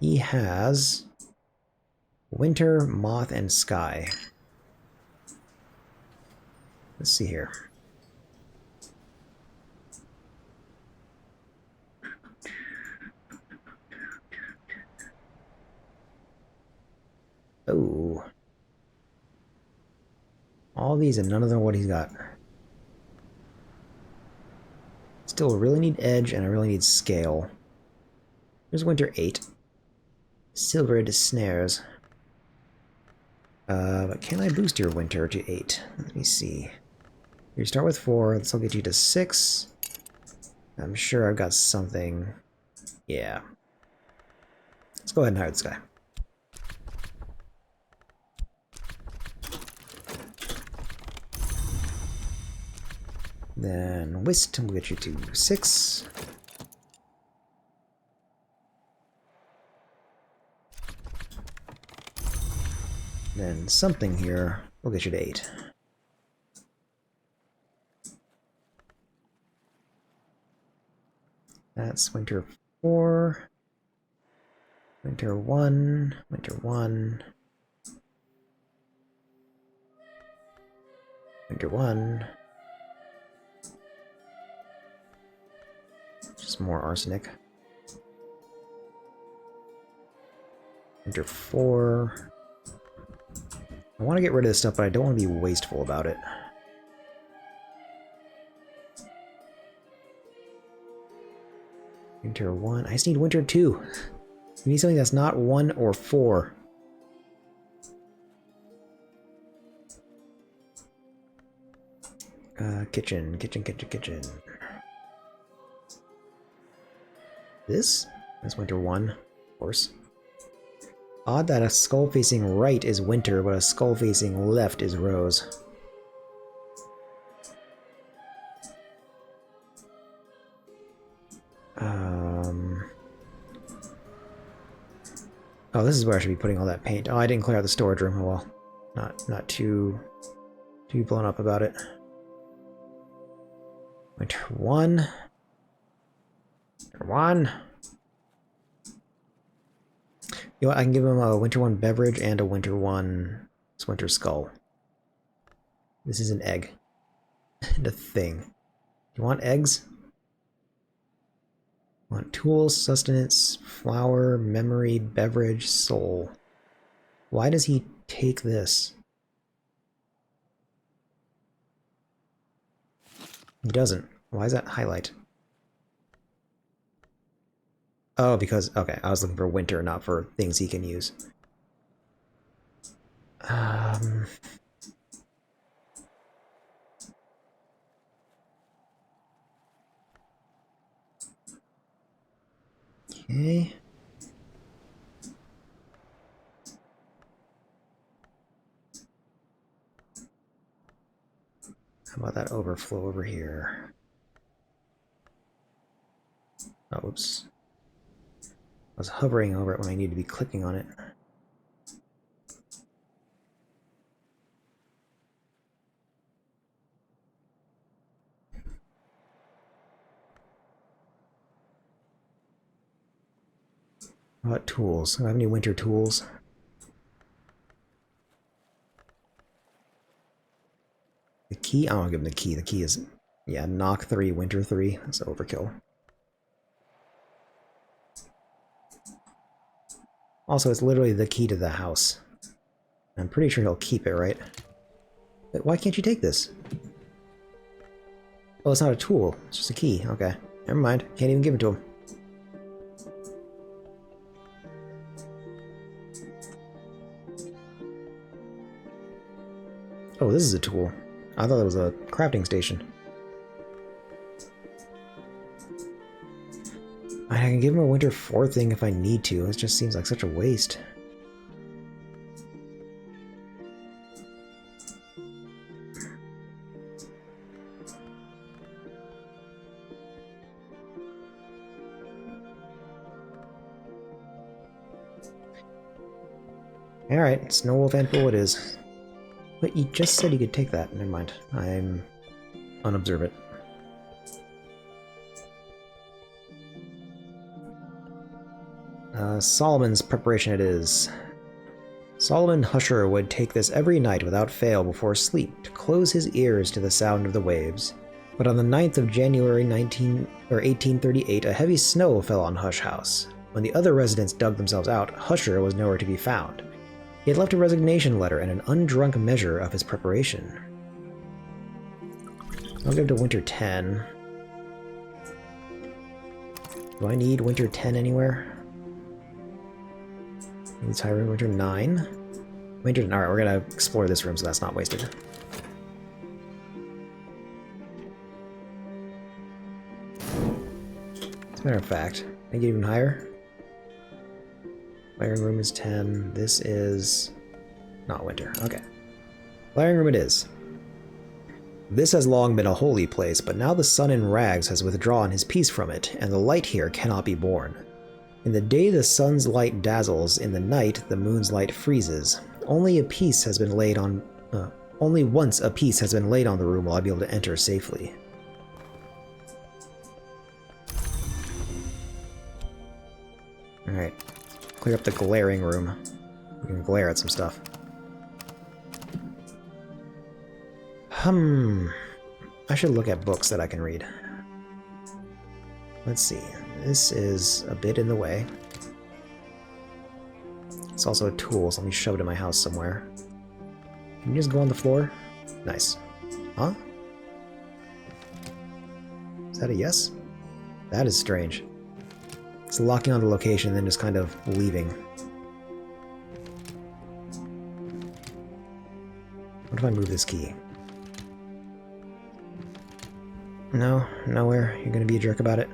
He has Winter, Moth, and Sky. Let's see here. Oh. All these and none of them what he's got. Still really need edge and I really need scale. Here's Winter 8. Silvered snares. But can I boost your Winter to 8? Let me see. You start with 4, this will get you to 6. I'm sure I've got something. Yeah. Let's go ahead and hire this guy. Then Whist will get you to 6. Then something here will get you to 8. That's Winter 4. Winter 1. Winter 1. Winter 1. Just more arsenic. Winter 4. I want to get rid of this stuff, but I don't want to be wasteful about it. Winter 1. I just need Winter 2. We need something that's not 1 or 4. Kitchen. This? That's Winter 1, of course. Odd that a skull facing right is Winter, but a skull facing left is Rose. Oh, this is where I should be putting all that paint. Oh, I didn't clear out the storage room. Oh well. Not too blown up about it. Winter 1. Winter 1. You know what? I can give him a Winter 1 beverage and a Winter 1 Winter Skull. This is an egg. And a thing. You want eggs? Want tools, sustenance, flour, memory, beverage, soul. Why does he take this? He doesn't. Why is that highlight? Oh, because... Okay, I was looking for winter, not for things he can use. Okay. How about that overflow over here? Oh, oops. I was hovering over it when I need to be clicking on it. What tools? Do I have any winter tools? The key? I don't give him the key. The key is, yeah, knock 3, winter 3. That's overkill. Also, it's literally the key to the house. I'm pretty sure he'll keep it, right? But why can't you take this? Oh, it's not a tool. It's just a key. Okay. Never mind. Can't even give it to him. Oh, this is a tool. I thought it was a crafting station. I can give him a winter 4 thing if I need to. It just seems like such a waste. Alright, Snow Wolf and Bull it is. But you just said you could take that. Never mind. I'm unobservant. Solomon's preparation it is. Solomon Husher would take this every night without fail before sleep to close his ears to the sound of the waves. But on the 9th of January 1838, a heavy snow fell on Hush House. When the other residents dug themselves out, Husher was nowhere to be found. He had left a resignation letter and an undrunk measure of his preparation. I'll give it to Winter 10. Do I need Winter 10 anywhere? It's high room, Winter 9. Winter... Alright, we're gonna explore this room so that's not wasted. As a matter of fact, can I get even higher? Wiring room is 10. This is... not winter. Okay. Wiring room it is. This has long been a holy place, but now the sun in rags has withdrawn his peace from it, and the light here cannot be borne. In the day the sun's light dazzles, in the night the moon's light freezes. Only once a piece has been laid on the room will I be able to enter safely. Alright. Clear up the glaring room. We can glare at some stuff. I should look at books that I can read. Let's see. This is a bit in the way. It's also a tool, so let me shove it in my house somewhere. Can you just go on the floor? Nice. Huh? Is that a yes? That is strange. It's locking on the location and then just kind of leaving. What if I move this key? No, nowhere. You're gonna be a jerk about it.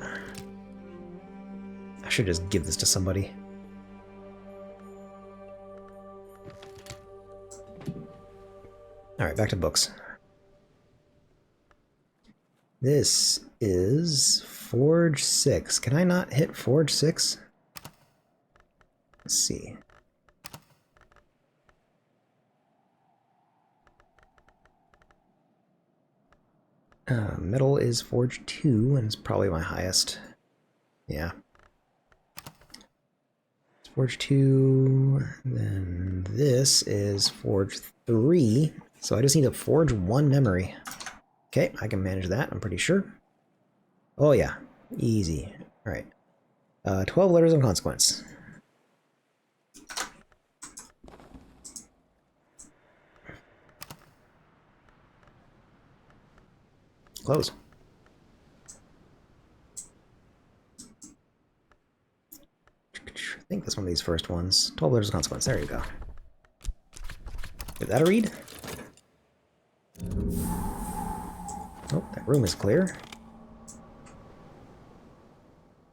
I should just give this to somebody. Alright, back to books. This is Forge 6. Can I not hit Forge 6? Let's see. Metal is Forge 2, and it's probably my highest. Yeah. It's Forge 2, then this is Forge 3, so I just need to Forge 1 memory. Okay, I can manage that, I'm pretty sure. Oh yeah, easy. Alright. 12 letters of consequence. Close. I think that's one of these first ones. 12 letters of consequence. There you go. Is that a read? Oh, that room is clear.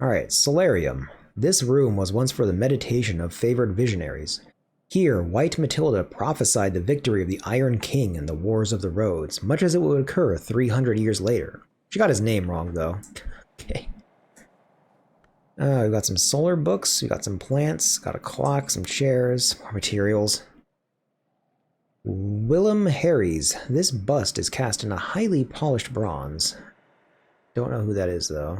Alright, Solarium. This room was once for the meditation of favored visionaries. Here, White Matilda prophesied the victory of the Iron King in the Wars of the Roads, much as it would occur 300 years later. She got his name wrong, though. Okay. We've got some solar books, we got some plants, got a clock, some chairs, more materials. Willem Harries. This bust is cast in a highly polished bronze. Don't know who that is, though.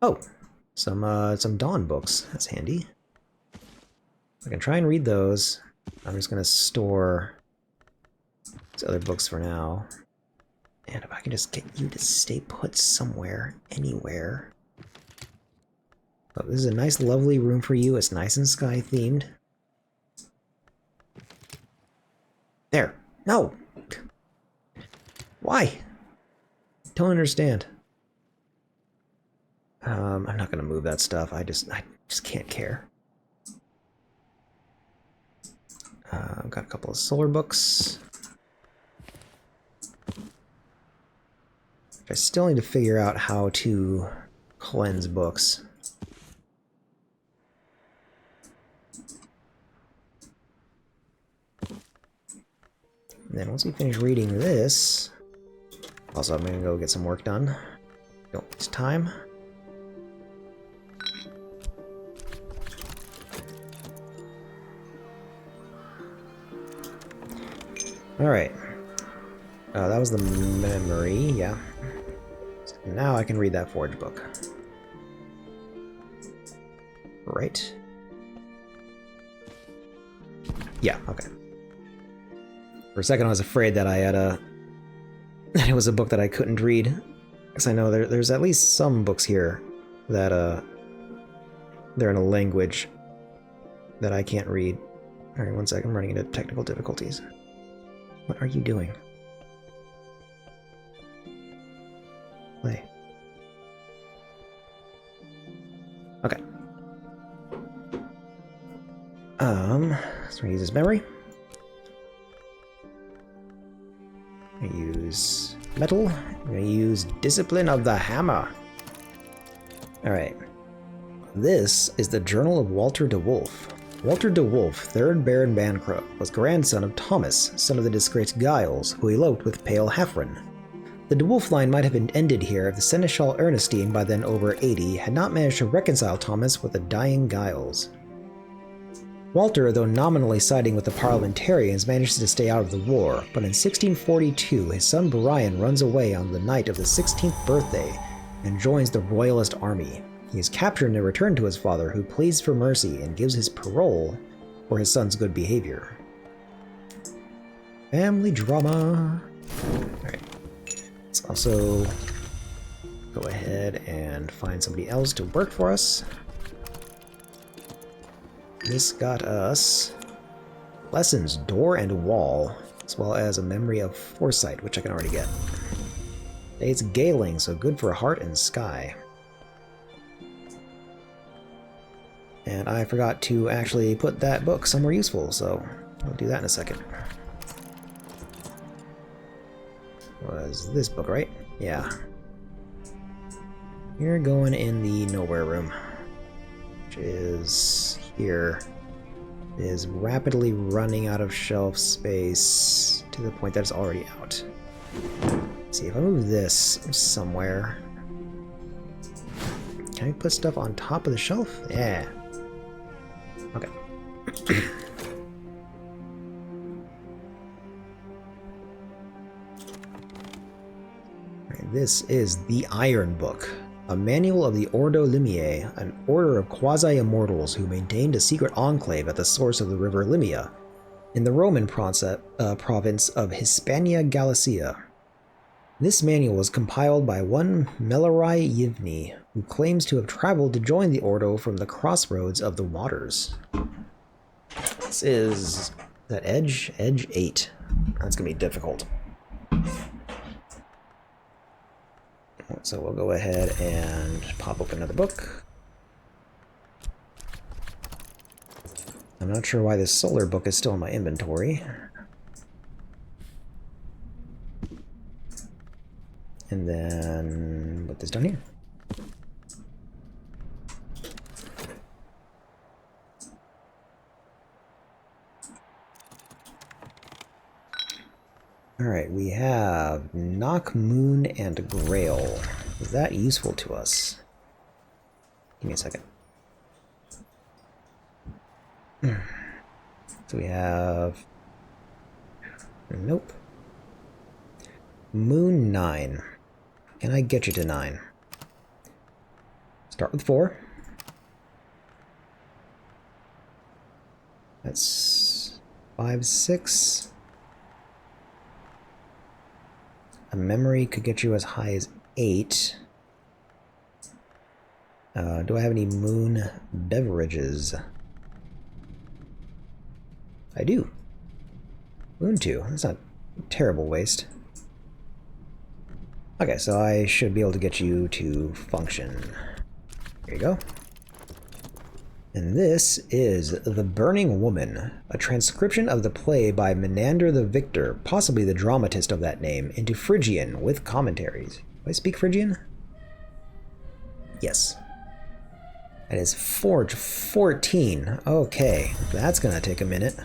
Oh, some Dawn books. That's handy. I can try and read those. I'm just gonna store these other books for now. And if I can just get you to stay put somewhere, anywhere. Oh, this is a nice, lovely room for you. It's nice and sky themed. There. No! Why? Don't understand. I'm not gonna move that stuff. I just can't care. I've got a couple of solar books. I still need to figure out how to cleanse books. And then once we finish reading this, also I'm gonna go get some work done. Don't waste time. Alright. That was the memory, yeah. So now I can read that Forge book. Right. Yeah, okay. For a second I was afraid that I had that it was a book that I couldn't read. Because I know there's at least some books here that, they're in a language that I can't read. Alright, one second, I'm running into technical difficulties. What are you doing? Play. Okay. So we use this memory. I'm gonna use metal. I'm gonna use Discipline of the Hammer. Alright. This is the Journal of Walter de Wolf. Walter de Wolf, 3rd Baron Bankrug, was grandson of Thomas, son of the disgraced Giles, who eloped with pale Heffron. The de Wolf line might have been ended here if the Seneschal Ernestine, by then over 80, had not managed to reconcile Thomas with the dying Giles. Walter, though nominally siding with the parliamentarians, manages to stay out of the war, but in 1642 his son Brian runs away on the night of his 16th birthday and joins the royalist army. He is captured and returned to his father, who pleads for mercy and gives his parole for his son's good behavior. Family drama. Alright. Let's also go ahead and find somebody else to work for us. This got us lessons, door and wall, as well as a memory of foresight, which I can already get. It's Galing, so good for heart and sky. And I forgot to actually put that book somewhere useful, so I'll do that in a second. Was this book, right? Yeah. You're going in the nowhere room, which is here. It is rapidly running out of shelf space to the point that it's already out. Let's see, if I move this somewhere, can I put stuff on top of the shelf? Yeah. Okay. This is the Iron Book, a manual of the Ordo Limiae, an order of quasi-immortals who maintained a secret enclave at the source of the river Limia, in the Roman province of Hispania Gallicia. This manual was compiled by one Melerai Yivni, who claims to have traveled to join the Ordo from the crossroads of the waters. This is that Edge 8. That's gonna be difficult. So we'll go ahead and pop open another book. I'm not sure why this solar book is still in my inventory. And then put this down here. Alright, we have Knock, Moon, and Grail. Is that useful to us? Give me a second. So we have... Nope. Moon 9. Can I get you to 9? Start with 4. That's 5, 6. A memory could get you as high as 8. Do I have any moon beverages? I do. Moon 2. That's not a terrible waste. Okay, so I should be able to get you to function. Here you go. And this is The Burning Woman, a transcription of the play by Menander the Victor, possibly the dramatist of that name, into Phrygian with commentaries. Do I speak Phrygian? Yes. That is Forge 14. Okay, that's gonna take a minute.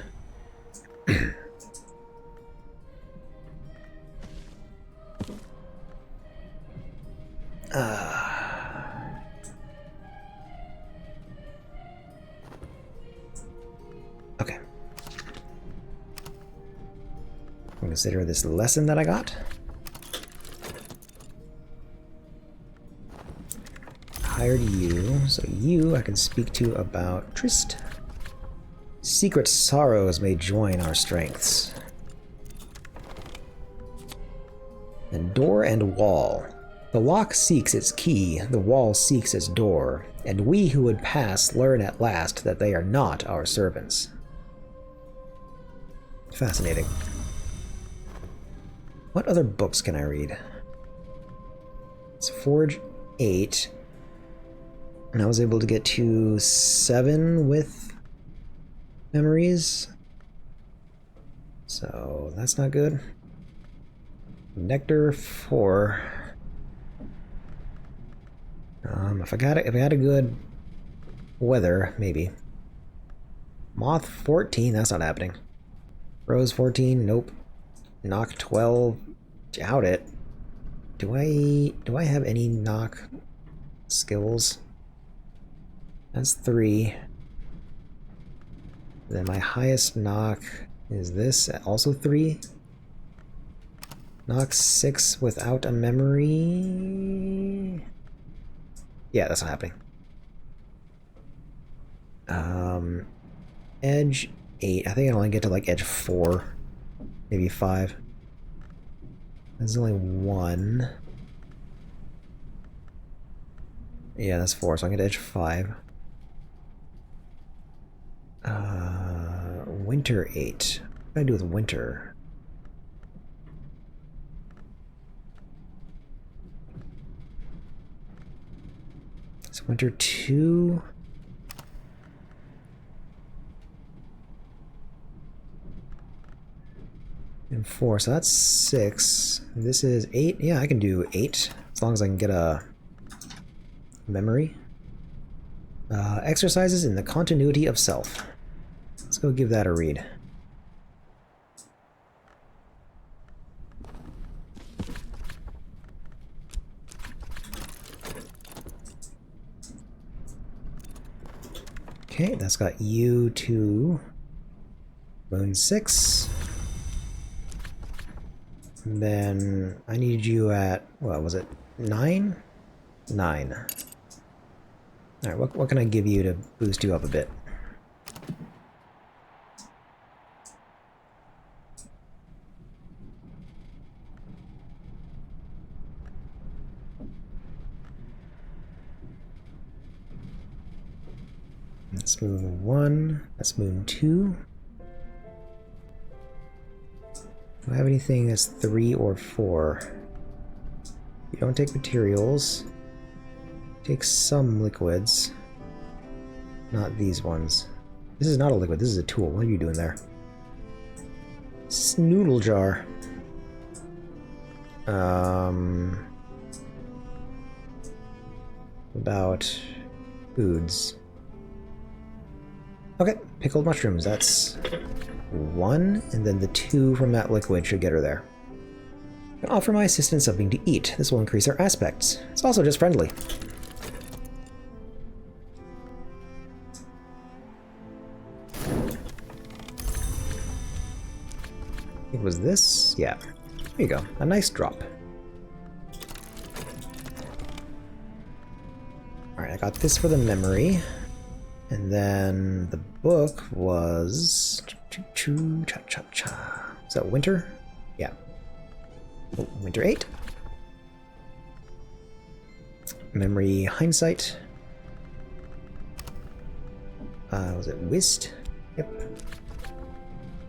Okay. Consider this lesson that I got. Hired you, so you I can speak to about Trist. Secret sorrows may join our strengths. And door and wall. The lock seeks its key, the wall seeks its door, and we who would pass learn at last that they are not our servants. Fascinating. What other books can I read? It's Forge 8. And I was able to get to 7 with memories. So that's not good. Nectar 4. If I had a good weather, maybe. Moth 14, that's not happening. Rose 14, nope. Knock 12, doubt it. Do I have any knock skills? That's 3. Then my highest knock is this, also 3. Knock 6 without a memory. Yeah, that's not happening. Edge 8. I think I only get to like edge 4, maybe 5. There's only 1. Yeah, that's 4, so I get edge 5. Winter 8. What do I do with winter? It's winter 2. And 4, so that's 6. This is 8. Yeah, I can do 8, as long as I can get a memory. Exercises in the continuity of self. Let's go give that a read. Okay, that's got you to Moon 6. And then I need you at, what was it, 9? 9. Alright, what can I give you to boost you up a bit? That's moon 1. That's moon 2. Do I have anything that's 3 or 4? You don't take materials. Take some liquids. Not these ones. This is not a liquid, this is a tool. What are you doing there? Noodle jar. About foods. Okay, pickled mushrooms. That's 1, and then the 2 from that liquid should get her there. I can offer my assistant something to eat. This will increase her aspects. It's also just friendly. It was this? Yeah. There you go. A nice drop. Alright, I got this for the memory. And then the book was... Cha-cha-cha. Is that winter? Yeah. Oh, winter 8. Memory hindsight. Was it whist? Yep.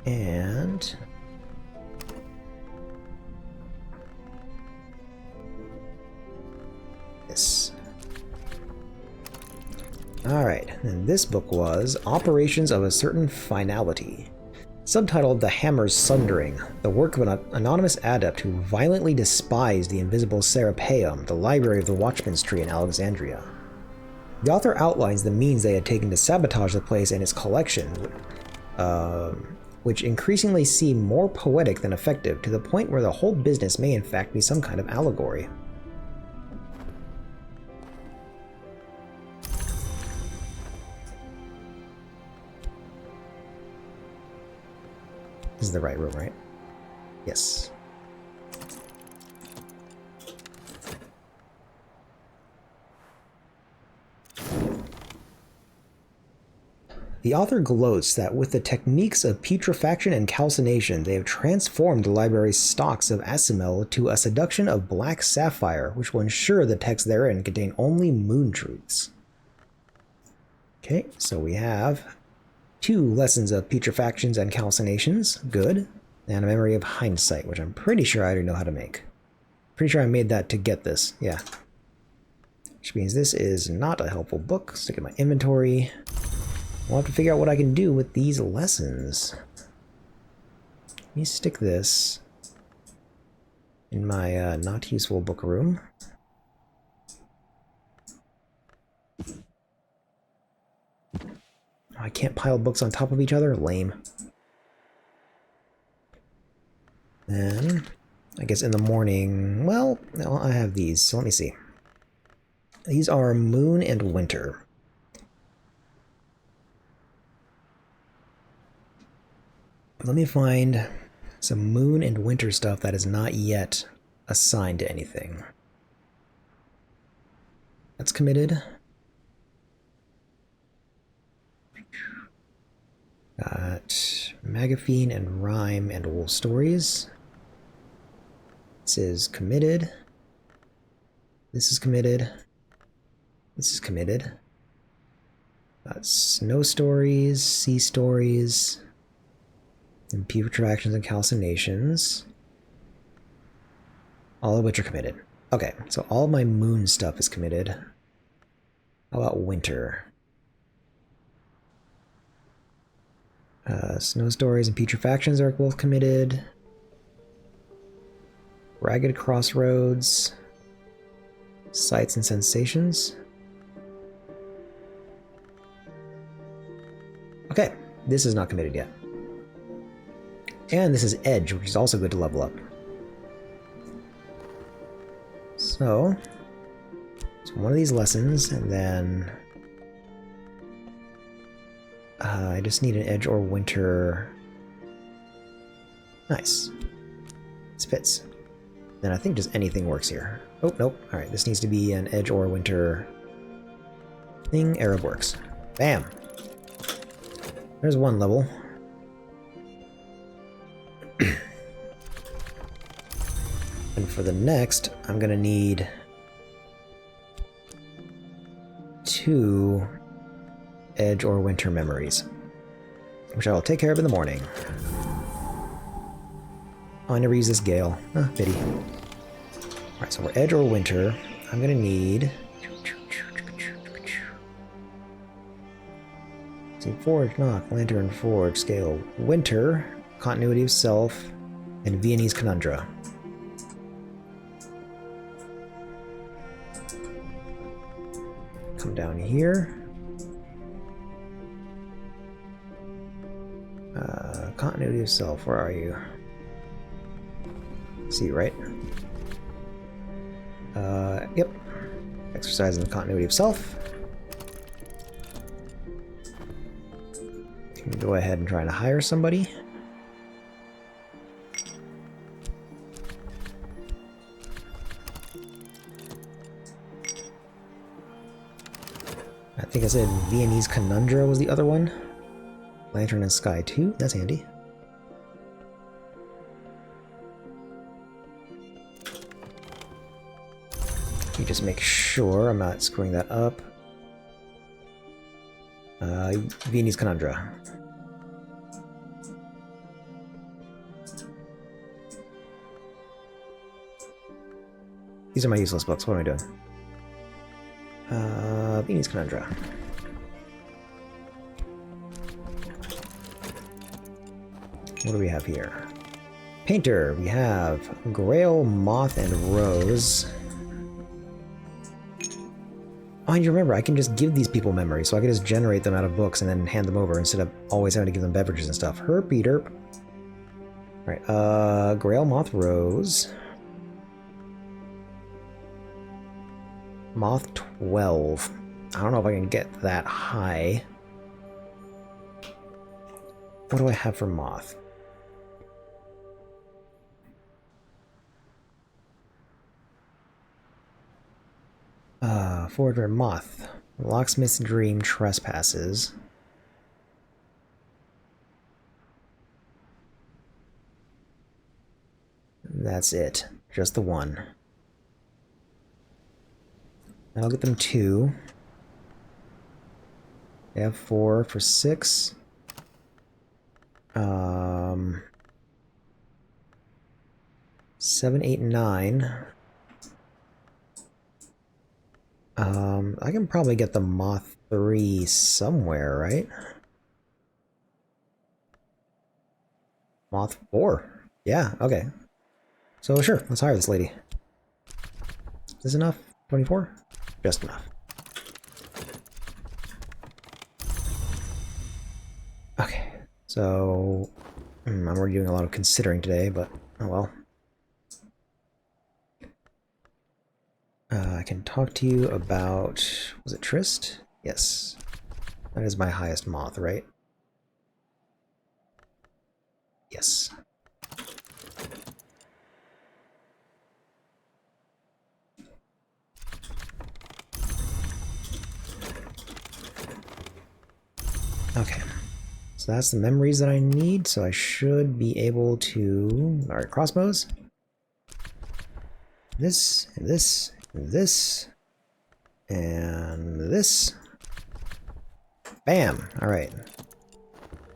And... this. Alright, and this book was Operations of a Certain Finality. Subtitled The Hammer's Sundering, the work of an anonymous adept who violently despised the invisible Serapeum, the library of the Watchman's Tree in Alexandria. The author outlines the means they had taken to sabotage the place and its collection, which increasingly seem more poetic than effective, to the point where the whole business may in fact be some kind of allegory. This is the right room, right? Yes. The author gloats that with the techniques of putrefaction and calcination, they have transformed the library's stocks of Asimel to a seduction of black sapphire, which will ensure the texts therein contain only moon truths. Okay, so we have 2 lessons of putrefactions and calcinations, good, and a memory of hindsight, which I'm pretty sure I already know how to make. Pretty sure I made that to get this, yeah. Which means this is not a helpful book. Stick it in my inventory. I'll have to figure out what I can do with these lessons. Let me stick this in my not useful book room. I can't pile books on top of each other? Lame. Then, I guess in the morning, well, no, I have these, so let me see. These are Moon and Winter. Let me find some Moon and Winter stuff that is not yet assigned to anything. That's committed. Got Magaphine and Rhyme and Wool Stories. This is committed. This is committed. This is committed. Got Snow Stories, Sea Stories, and Putrefactions and Calcinations. All of which are committed. Okay, so all of my Moon stuff is committed. How about Winter? Snow Stories and Putrefactions are both committed. Ragged Crossroads. Sights and Sensations. Okay, this is not committed yet. And this is Edge, which is also good to level up. So, it's one of these lessons, and then I just need an Edge or Winter. Nice. This fits. then I think just anything works here. Oh, nope. Alright, this needs to be an edge or winter thing. Arab works. Bam! There's one level. And for the next, I'm gonna need 2 edge or winter memories, which I will take care of in the morning. Oh, I never use this Gale. Ah, pity. Alright, so we're edge or winter. I'm gonna need... see, forge, knock, lantern, forge, scale, winter, continuity of self, and Viennese conundra. Come down here. Continuity of self, where are you? See, right? Yep. Exercising the continuity of self. You can go ahead and try to hire somebody. I think I said Viennese Conundra was the other one. Lantern and Sky 2, that's handy. Can you just make sure I'm not screwing that up? Viennese Conundra. These are my useless books, what am I doing? Viennese Conundra. What do we have here? Painter, we have Grail, Moth, and Rose. Oh, and you remember, I can just give these people memories, so I can just generate them out of books and then hand them over instead of always having to give them beverages and stuff. Herpy derp. Right, Grail, Moth, Rose. Moth 12. I don't know if I can get that high. What do I have for Moth? Forward Moth. Locksmith's Dream Trespasses. That's it. Just the one. And I'll get them 2. They have 4 for 6. 7, 8, 9. I can probably get the Moth 3 somewhere, right? Moth 4. Yeah, okay. So sure, let's hire this lady. Is this enough? 24? Just enough. Okay, so I'm already doing a lot of considering today, but oh well. I can talk to you about... was it Trist? Yes. That is my highest Moth, right? Yes. Okay. So that's the memories that I need, so I should be able to... Alright, crossbows. This, and this, and this, and this. Bam! Alright.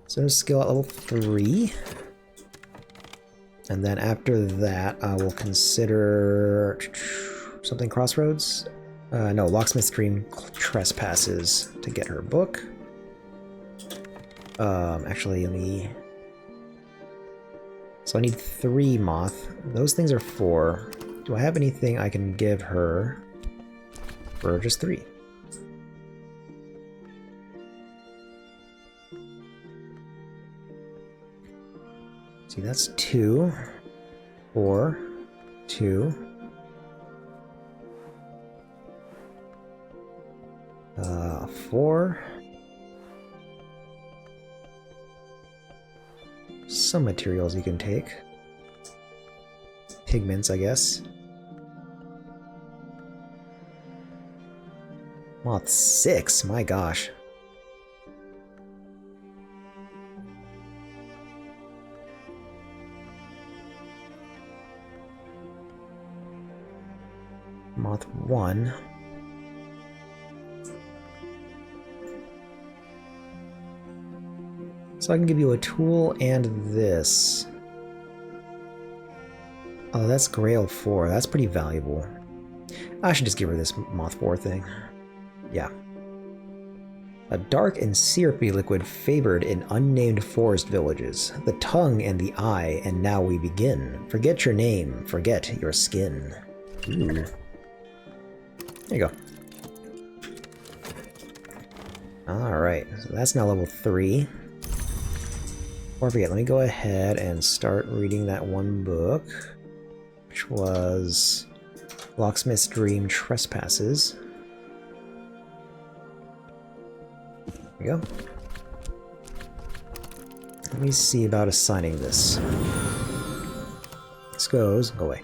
So skill at level 3. And then after that, I will consider... something crossroads? No, Locksmith's Dream Trespasses to get her book. Actually, let me... So I need 3 Moth. Those things are 4. Do I have anything I can give her for just 3? See, that's 2, 4, 2. 4. Some materials you can take. pigments, I guess. Moth 6, my gosh. Moth 1. So I can give you a tool and this. Oh, that's Grail 4. That's pretty valuable. I should just give her this Moth 4 thing. Yeah. A dark and syrupy liquid favored in unnamed forest villages. The tongue and the eye, and now we begin. Forget your name, forget your skin. Ooh. There you go. Alright, so that's now level 3. Or forget, let me go ahead and start reading that one book, which was Locksmith's Dream Trespasses. There we go. Let me see about assigning this. This goes, go away.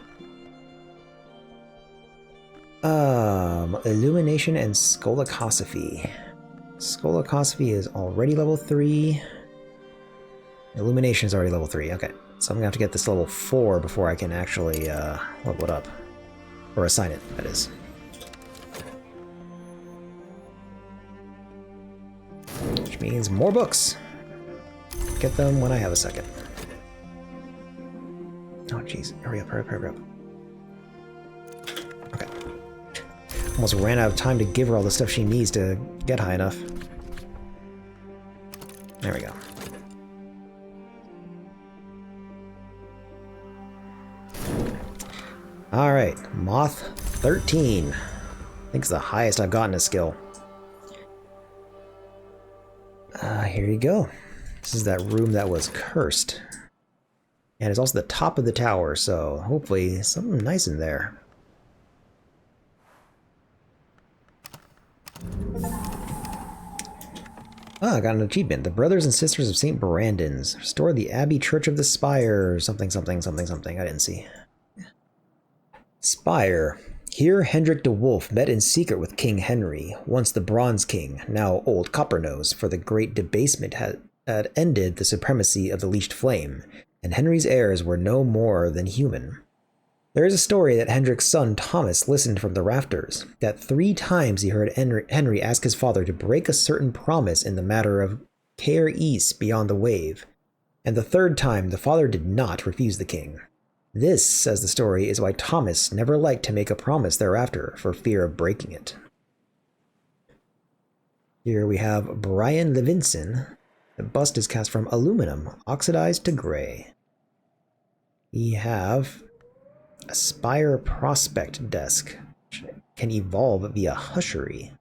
Illumination and Skolakosophy. Skolakosophy is already level 3. Illumination is already level 3, okay. So I'm gonna have to get this level 4 before I can actually level it up. Or assign it, that is. Which means more books. Get them when I have a second. Oh jeez, hurry up, hurry up, hurry up. Okay. Almost ran out of time to give her all the stuff she needs to get high enough. There we go. Alright, Moth 13. I think it's the highest I've gotten a skill. Here you go. This is that room that was cursed. And it's also the top of the tower, so hopefully something nice in there. I got an achievement. The Brothers and Sisters of St. Brandon's. Restore the Abbey Church of the Spire. Something, something, something, something. I didn't see. Spire. Here Hendrik de Wolf met in secret with King Henry, once the Bronze King, now Old Coppernose, for the great debasement had ended the supremacy of the Leashed Flame, and Henry's heirs were no more than human. There is a story that Hendrik's son Thomas listened from the rafters, that 3 times he heard Henry ask his father to break a certain promise in the matter of Caer East beyond the wave, and the 3rd time the father did not refuse the king. This, says the story, is why Thomas never liked to make a promise thereafter, for fear of breaking it. Here we have Brian Levinson. The bust is cast from aluminum, oxidized to gray. We have a Spire Prospect Desk, which can evolve via Hushery.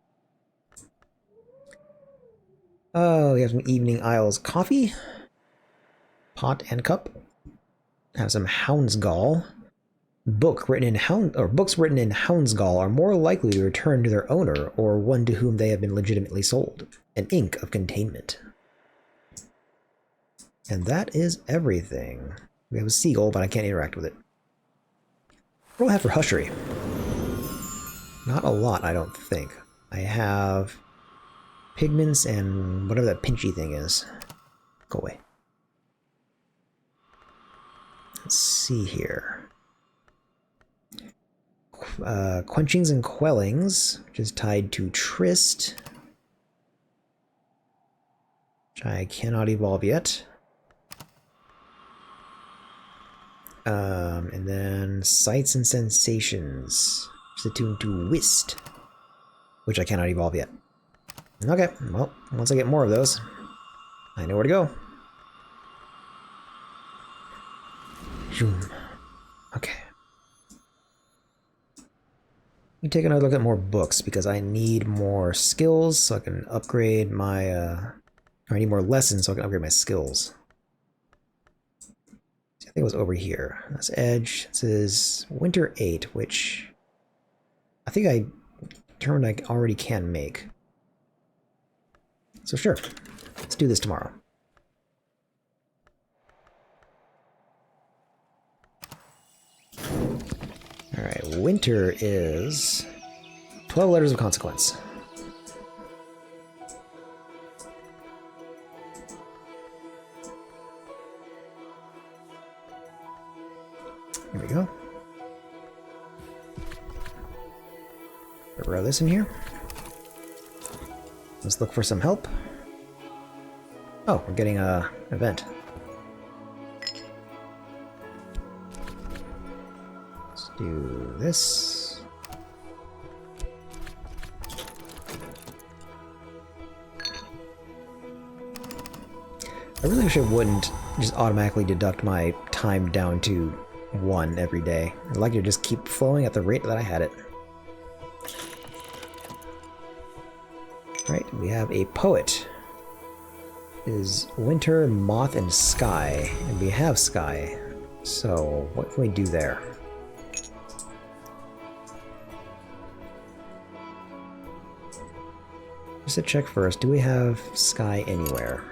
Oh, we have some Evening Isles coffee. Pot and cup. Have some Houndsgall. Books written in Houndsgall are more likely to return to their owner or one to whom they have been legitimately sold. An ink of containment. And that is everything. We have a seagull, but I can't interact with it. What do I have for Hushery? Not a lot, I don't think. I have pigments and whatever that pinchy thing is. Go away. Let's see here. Quenchings and Quellings, which is tied to Tryst, which I cannot evolve yet. And then Sights and Sensations, which is attuned to Whist, which I cannot evolve yet. Okay, well, once I get more of those, I know where to go. Okay. Let me take another look at more books, because I need more skills so I can upgrade my, or I need more lessons so I can upgrade my skills. I think it was over here. That's Edge. This is Winter 8, which I think I determined I already can make. So sure, let's do this tomorrow. Alright, winter is 12 letters of consequence. Here we go. Throw this in here. Let's look for some help. Oh, we're getting a event. Let's do this. I really wish it wouldn't just automatically deduct my time down to 1 every day. I'd like it to just keep flowing at the rate that I had it. Right, we have a poet. Is winter, moth, and sky. And we have sky. So, what can we do there? Just to check first, do we have sky anywhere?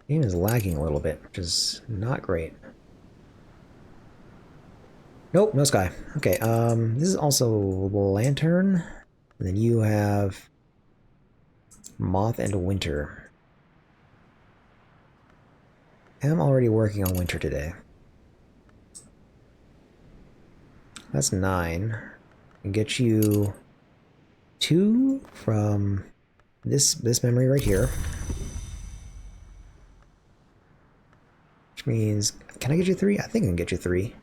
Game is lagging a little bit, which is not great. Nope, no sky. Okay, this is also lantern. And then you have moth and winter. I'm already working on winter today. That's 9. And get you 2 from this memory right here. Which means, can I get you 3? I think I can get you 3.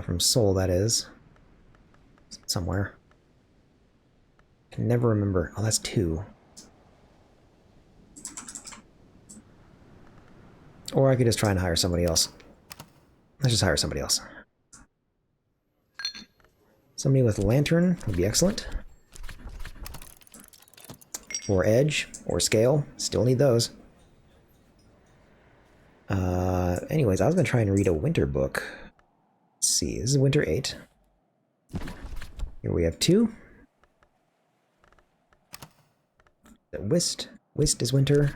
From Soul, that is. Somewhere. Can never remember. Oh, that's 2. Or I could just try and hire somebody else. Let's just hire somebody else. Somebody with Lantern would be excellent. Or Edge, or Scale. Still need those. Anyways, I was going to try and read a winter book. Let's see, this is Winter 8. Here we have 2. Whist. Whist is winter.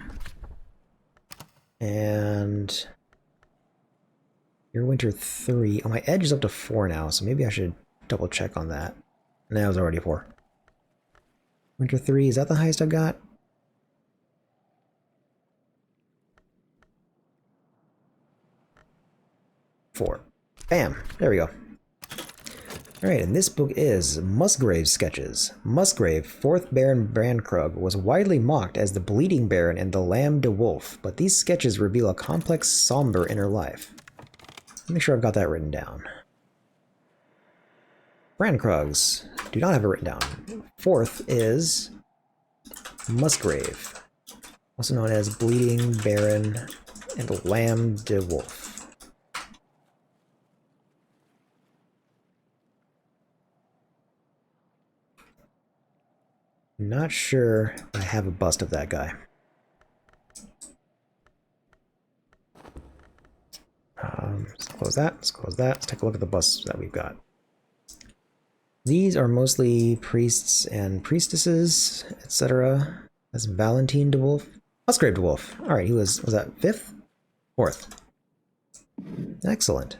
And you're winter 3. Oh, my edge is up to 4 now, so maybe I should double check on that. No, it was already 4. Winter 3, is that the highest I've got? 4. Bam! There we go. Alright, and this book is Musgrave's Sketches. Musgrave, 4th Baron Brandkrug, was widely mocked as the Bleeding Baron and the Lamb de Wolf, but these sketches reveal a complex, somber inner life. Make sure I've got that written down. Brandkrugs. Do not have it written down. 4th is Musgrave, also known as Bleeding Baron and Lamb de Wolf. Not sure I have a bust of that guy. Let's close that, let's close that. Let's take a look at the busts that we've got. These are mostly priests and priestesses, etc. That's Valentine de Wolf. Musgrave de Wolf. Alright, he was that 5th? 4th. Excellent.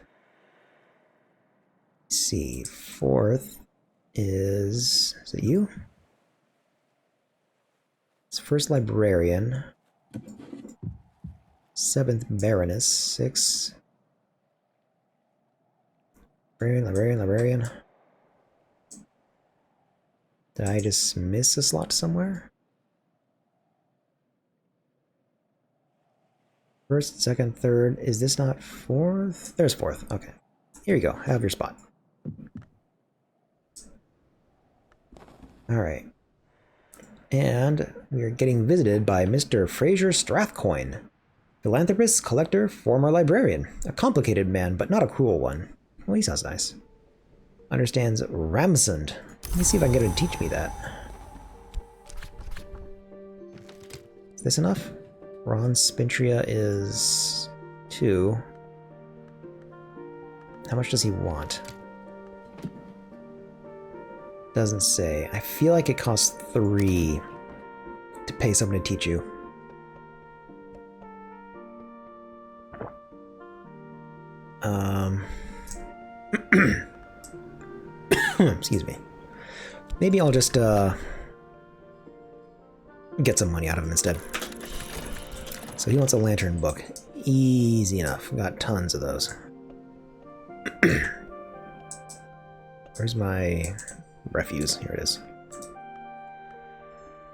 Let's see, 4th is it you? It's 1st Librarian. 7th Baroness. 6. Librarian. Did I just miss a slot somewhere? 1st, 2nd, 3rd. Is this not 4th? There's 4th. Okay. Here you go. Have your spot. Alright. And we are getting visited by Mr. Fraser Strathcoin. Philanthropist, collector, former librarian. A complicated man, but not a cruel one. Well, he sounds nice. Understands Ramsund. Let me see if I can get him to teach me that. Is this enough? Ron Spintria is 2. How much does he want? Doesn't say. I feel like it costs 3 to pay someone to teach you. Excuse me. Maybe I'll just get some money out of him instead. So he wants a lantern book. Easy enough. Got tons of those. Where's my refuse? Here it is.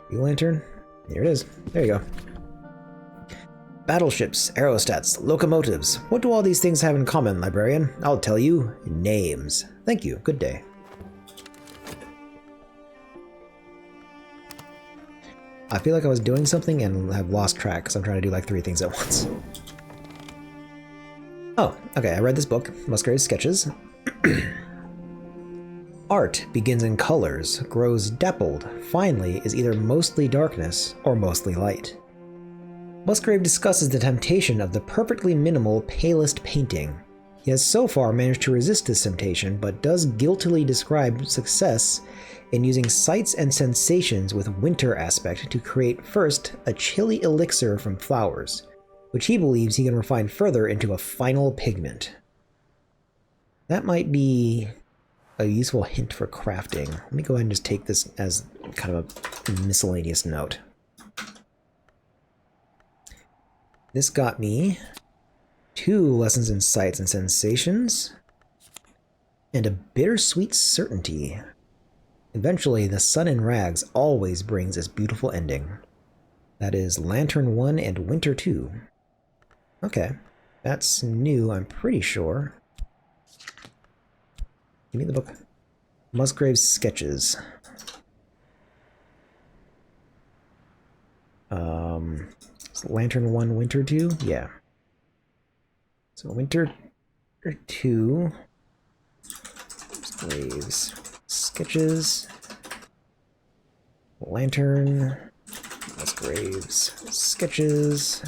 Fuel lantern? Here it is. There you go. Battleships, aerostats, locomotives. What do all these things have in common, librarian? I'll tell you. Names. Thank you. Good day. I feel like I was doing something and have lost track because I'm trying to do like 3 things at once. Oh, okay, I read this book, Musgrave's Sketches. Art begins in colors, grows dappled, finally is either mostly darkness or mostly light. Musgrave discusses the temptation of the perfectly minimal, palest painting. He has so far managed to resist this temptation, but does guiltily describe success in using sights and sensations with winter aspect to create first a chilly elixir from flowers, which he believes he can refine further into a final pigment. That might be a useful hint for crafting. Let me go ahead and just take this as kind of a miscellaneous note. This got me 2 lessons in sights and sensations, and a bittersweet certainty. Eventually, the sun in rags always brings its beautiful ending. That is Lantern 1 and Winter 2. Okay, that's new, I'm pretty sure. Give me the book. Musgrave's Sketches. Lantern 1, Winter 2? Yeah. So Winter 2. Musgrave's Sketches. Lantern. Musgrave's Sketches.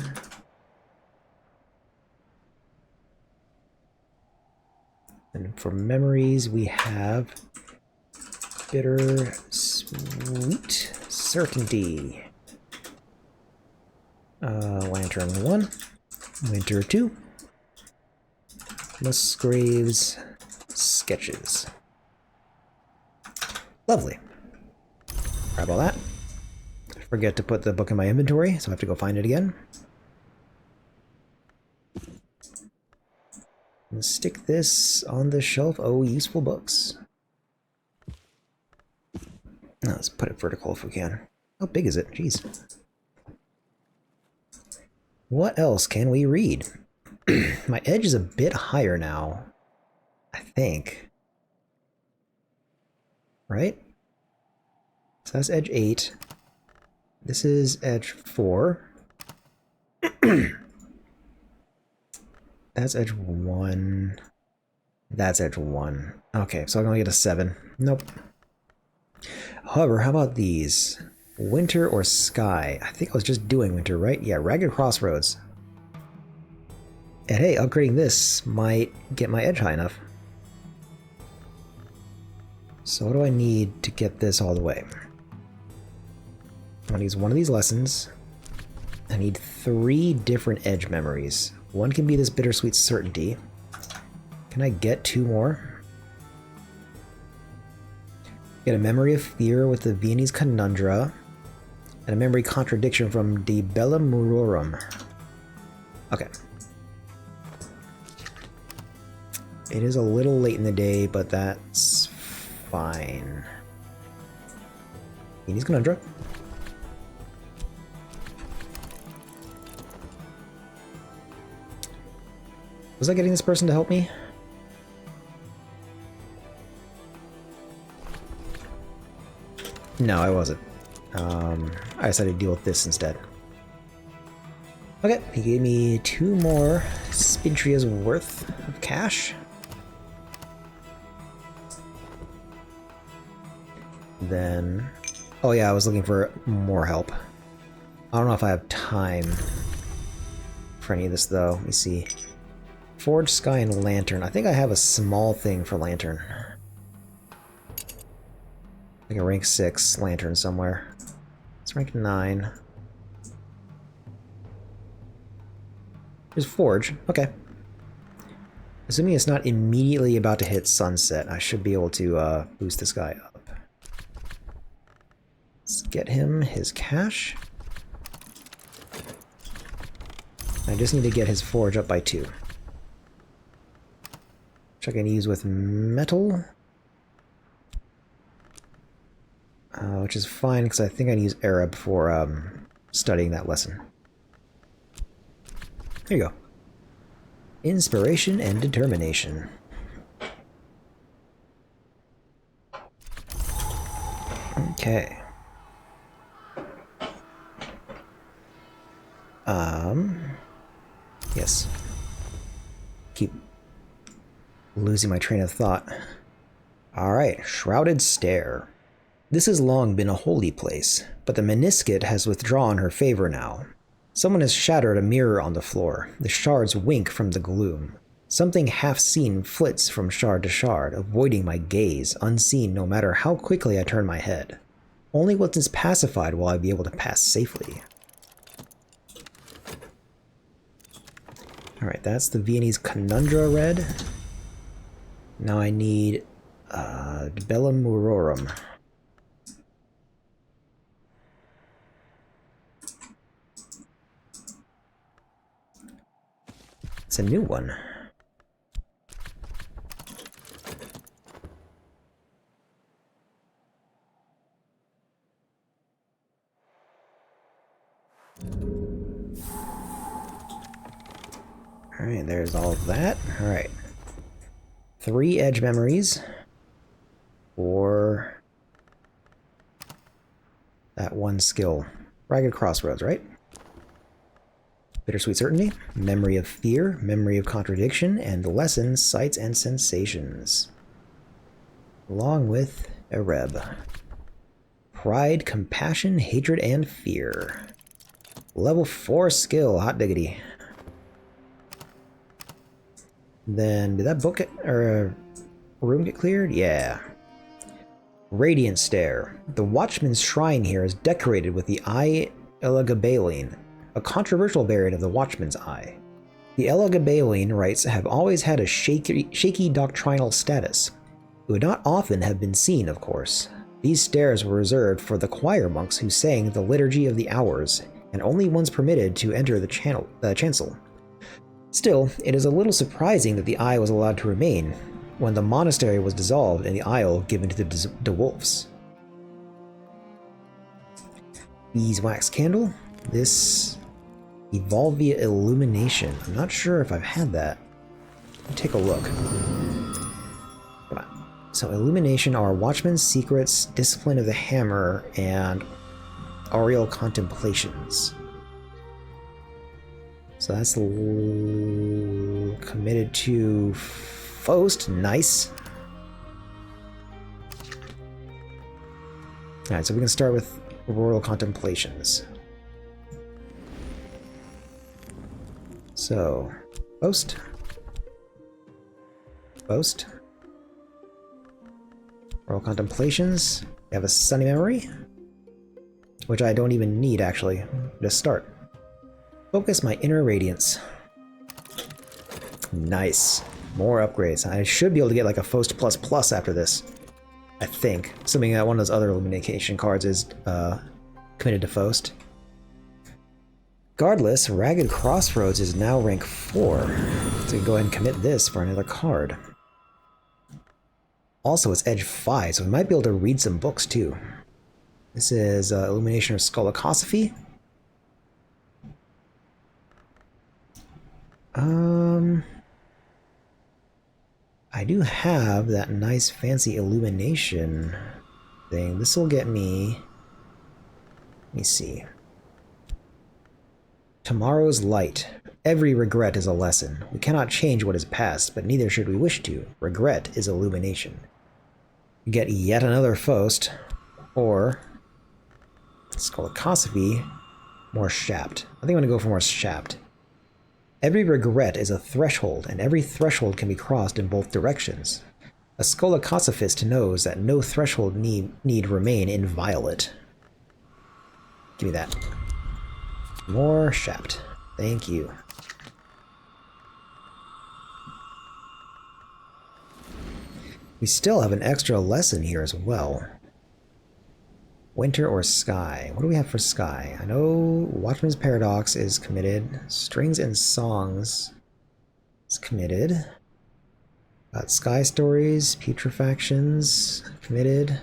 And for memories, we have Bittersweet Certainty. Lantern 1, Winter 2, Musgrave's Sketches. Lovely. Grab all that. I forget to put the book in my inventory, so I have to go find it again. And stick this on the shelf. Oh, useful books. Now let's put it vertical if we can. How big is it? Jeez. What else can we read? My edge is a bit higher now, I think. Right? So that's edge 8. This is edge 4. That's edge 1. That's edge 1. Okay, so I'm gonna get a 7. Nope. However, how about these? Winter or Sky? I think I was just doing Winter, right? Yeah, Ragged Crossroads. And hey, upgrading this might get my edge high enough. So what do I need to get this all the way? I want to use one of these lessons. I need 3 different edge memories. One can be this Bittersweet Certainty. Can I get 2 more? Get a Memory of Fear with the Viennese Conundra. And a Memory Contradiction from De Bella Murorum. Okay. It is a little late in the day, but that's fine. Viennese Conundra. Was I getting this person to help me? No, I wasn't. I decided to deal with this instead. Okay, he gave me 2 more Spintria's worth of cash. Then... oh yeah, I was looking for more help. I don't know if I have time for any of this though. Let me see. Forge, Sky, and Lantern. I think I have a small thing for Lantern. Like a rank 6 lantern somewhere. It's rank 9. There's Forge. Okay. Assuming it's not immediately about to hit sunset, I should be able to boost this guy up. Let's get him his cash. I just need to get his Forge up by 2. Which I can use with metal. Which is fine, because I think I use Arab for studying that lesson. There you go. Inspiration and determination. Okay. Yes. Keep losing my train of thought. Alright, Shrouded Stair. This has long been a holy place, but the Meniscate has withdrawn her favor now. Someone has shattered a mirror on the floor. The shards wink from the gloom. Something half-seen flits from shard to shard, avoiding my gaze, unseen no matter how quickly I turn my head. Only what is pacified will I be able to pass safely. Alright, that's the Viennese Conundra red. Now I need Bellum Murorum. It's a new one. Alright, there's all of that. Alright. 3 edge memories. For that one skill. Ragged Crossroads, right? Bittersweet Certainty, Memory of Fear, Memory of Contradiction, and Lessons, Sights, and Sensations. Along with Ereb. Pride, Compassion, Hatred, and Fear. Level 4 skill, hot diggity. Then, did that book get, or room get cleared? Yeah. Radiant Stare. The Watchman's Shrine here is decorated with the Eye Elagabalene, a controversial variant of the Watchman's Eye. The Elagabalene rites have always had a shaky doctrinal status. It would not often have been seen, of course. These stairs were reserved for the choir monks who sang the Liturgy of the Hours, and only ones permitted to enter the chancel. Still, it is a little surprising that the eye was allowed to remain, when the monastery was dissolved and the isle given to the de Wolfs. Beeswax Candle. This Evolvia Illumination. I'm not sure if I've had that. Let me take a look. Come on. So Illumination are Watchman's Secrets, Discipline of the Hammer, and Aureal Contemplations. So that's committed to Faust. Nice. Alright, so we can start with Royal Contemplations. So, Faust. Faust. Royal Contemplations. We have a Sunny Memory, which I don't even need, actually. Just start. Focus my inner radiance. Nice. More upgrades. I should be able to get like a Faust ++ after this. I think. Assuming that one of those other illumination cards is committed to Faust. Regardless, Ragged Crossroads is now rank 4. So we can go ahead and commit this for another card. Also, it's Edge 5, so we might be able to read some books too. This is Illumination of Skolokosophy. I do have that nice fancy illumination thing. This will get me... Let me see. Tomorrow's Light. Every regret is a lesson. We cannot change what is past, but neither should we wish to. Regret is illumination. You get yet another Faust, or Skolokosophy, more Shapt. I think I'm going to go for more Shapt. Every regret is a threshold, and every threshold can be crossed in both directions. A scholacosophist knows that no threshold need remain inviolate. Give me that. More shapt. Thank you. We still have an extra lesson here as well. Winter or sky? What do we have for sky? I know Watchman's Paradox is committed. Strings and Songs is committed. Got Sky Stories, Putrefactions, committed.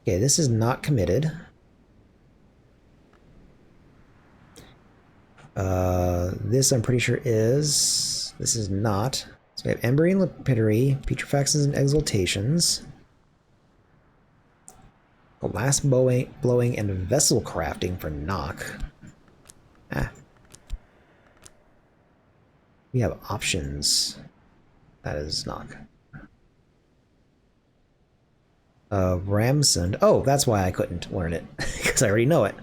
Okay, this is not committed. This I'm pretty sure is. This is not. So we have Embery and Lapidary, Putrefactions and Exaltations. Glass blowing and vessel crafting for knock. We have options. That is knock. Ramsund. Oh, that's why I couldn't learn it. Because I already know it.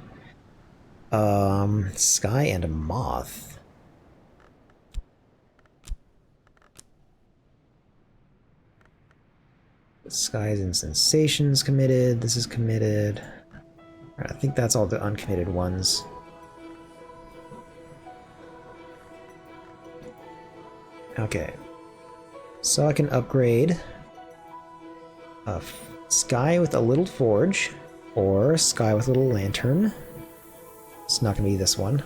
Sky and Moth. Skies and Sensations committed. This is committed. I think that's all the uncommitted ones. Okay. So I can upgrade a Sky with a Little Forge, or Sky with a Little Lantern. It's not going to be this one.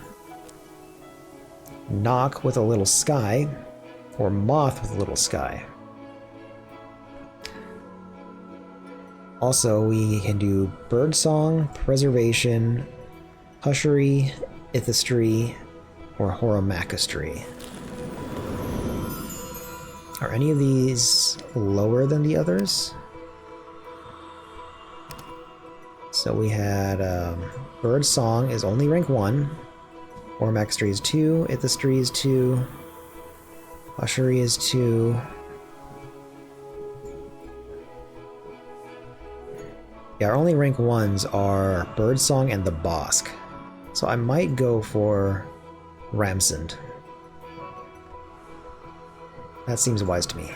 Knock with a Little Sky, or Moth with a Little Sky. Also, we can do Birdsong, Preservation, Hushery, Ithistry, or Horomachistry. Are any of these lower than the others? So we had Birdsong is only rank 1, Horomachistry is 2, Ithistry is 2, Hushery is 2. Yeah, our only rank 1s are Birdsong and the Bosk. So I might go for Ramsund. That seems wise to me.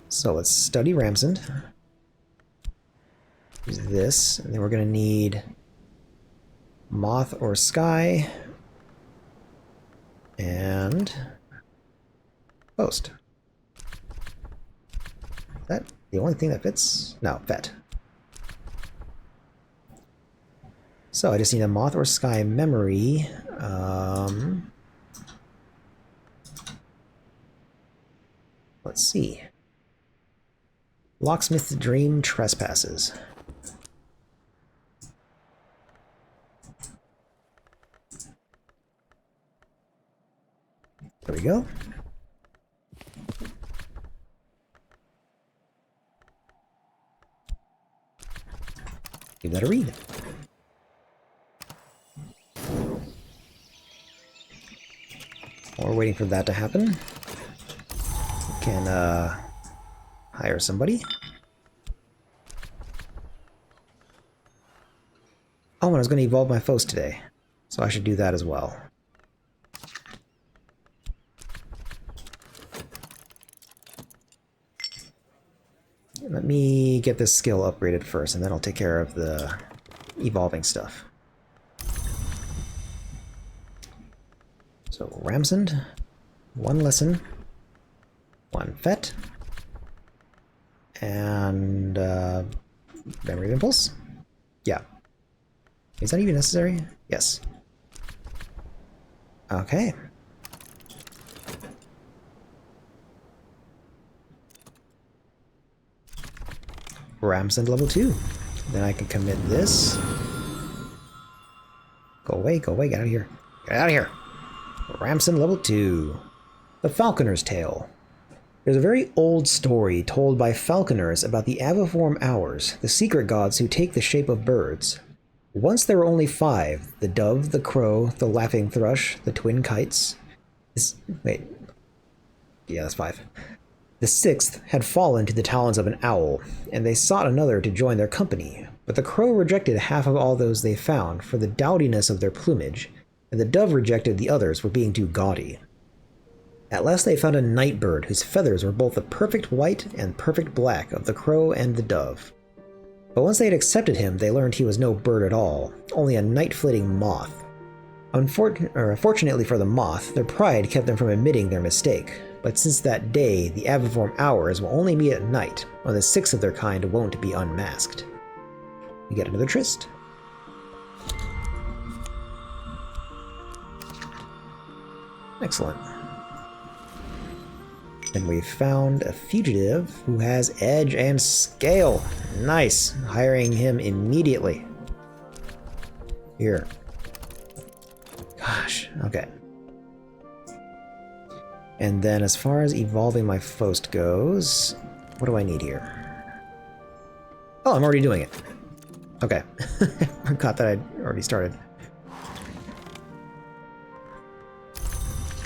So let's study Ramsund. Use this, and then we're going to need Moth or Sky. And Post. Is that the only thing that fits? No, Vet. So I just need a Moth or Sky memory. Let's see. Locksmith's Dream Trespasses. There we go. Give that a read. While we're waiting for that to happen, we can hire somebody. Oh, and I was going to evolve my foes today, so I should do that as well. Let me get this skill upgraded first, and then I'll take care of the evolving stuff. So, Ramsund, 1 lesson, 1 Fet, and Memory of Impulse? Yeah. Is that even necessary? Yes. Okay. Ramsund level 2. Then I can commit this. Go away, get out of here. Get out of here! Ramsund level 2. The Falconer's Tale. There's a very old story told by falconers about the aviform owls, the secret gods who take the shape of birds. Once there were only 5, the dove, the crow, the laughing thrush, the twin kites. Wait. Yeah, that's 5. The 6th had fallen to the talons of an owl, and they sought another to join their company, but the crow rejected half of all those they found for the dowdiness of their plumage, and the dove rejected the others for being too gaudy. At last they found a night bird whose feathers were both the perfect white and perfect black of the crow and the dove. But once they had accepted him, they learned he was no bird at all, only a night-flitting moth. Unfortunately for the moth, their pride kept them from admitting their mistake. But since that day, the aviform hours will only meet at night, when the six of their kind won't be unmasked. We get another tryst. Excellent. And we found a fugitive who has edge and scale. Nice. Hiring him immediately. Here. Gosh, okay. And then as far as evolving my Fost goes, what do I need here? Oh, I'm already doing it. Okay. Forgot that I'd already started.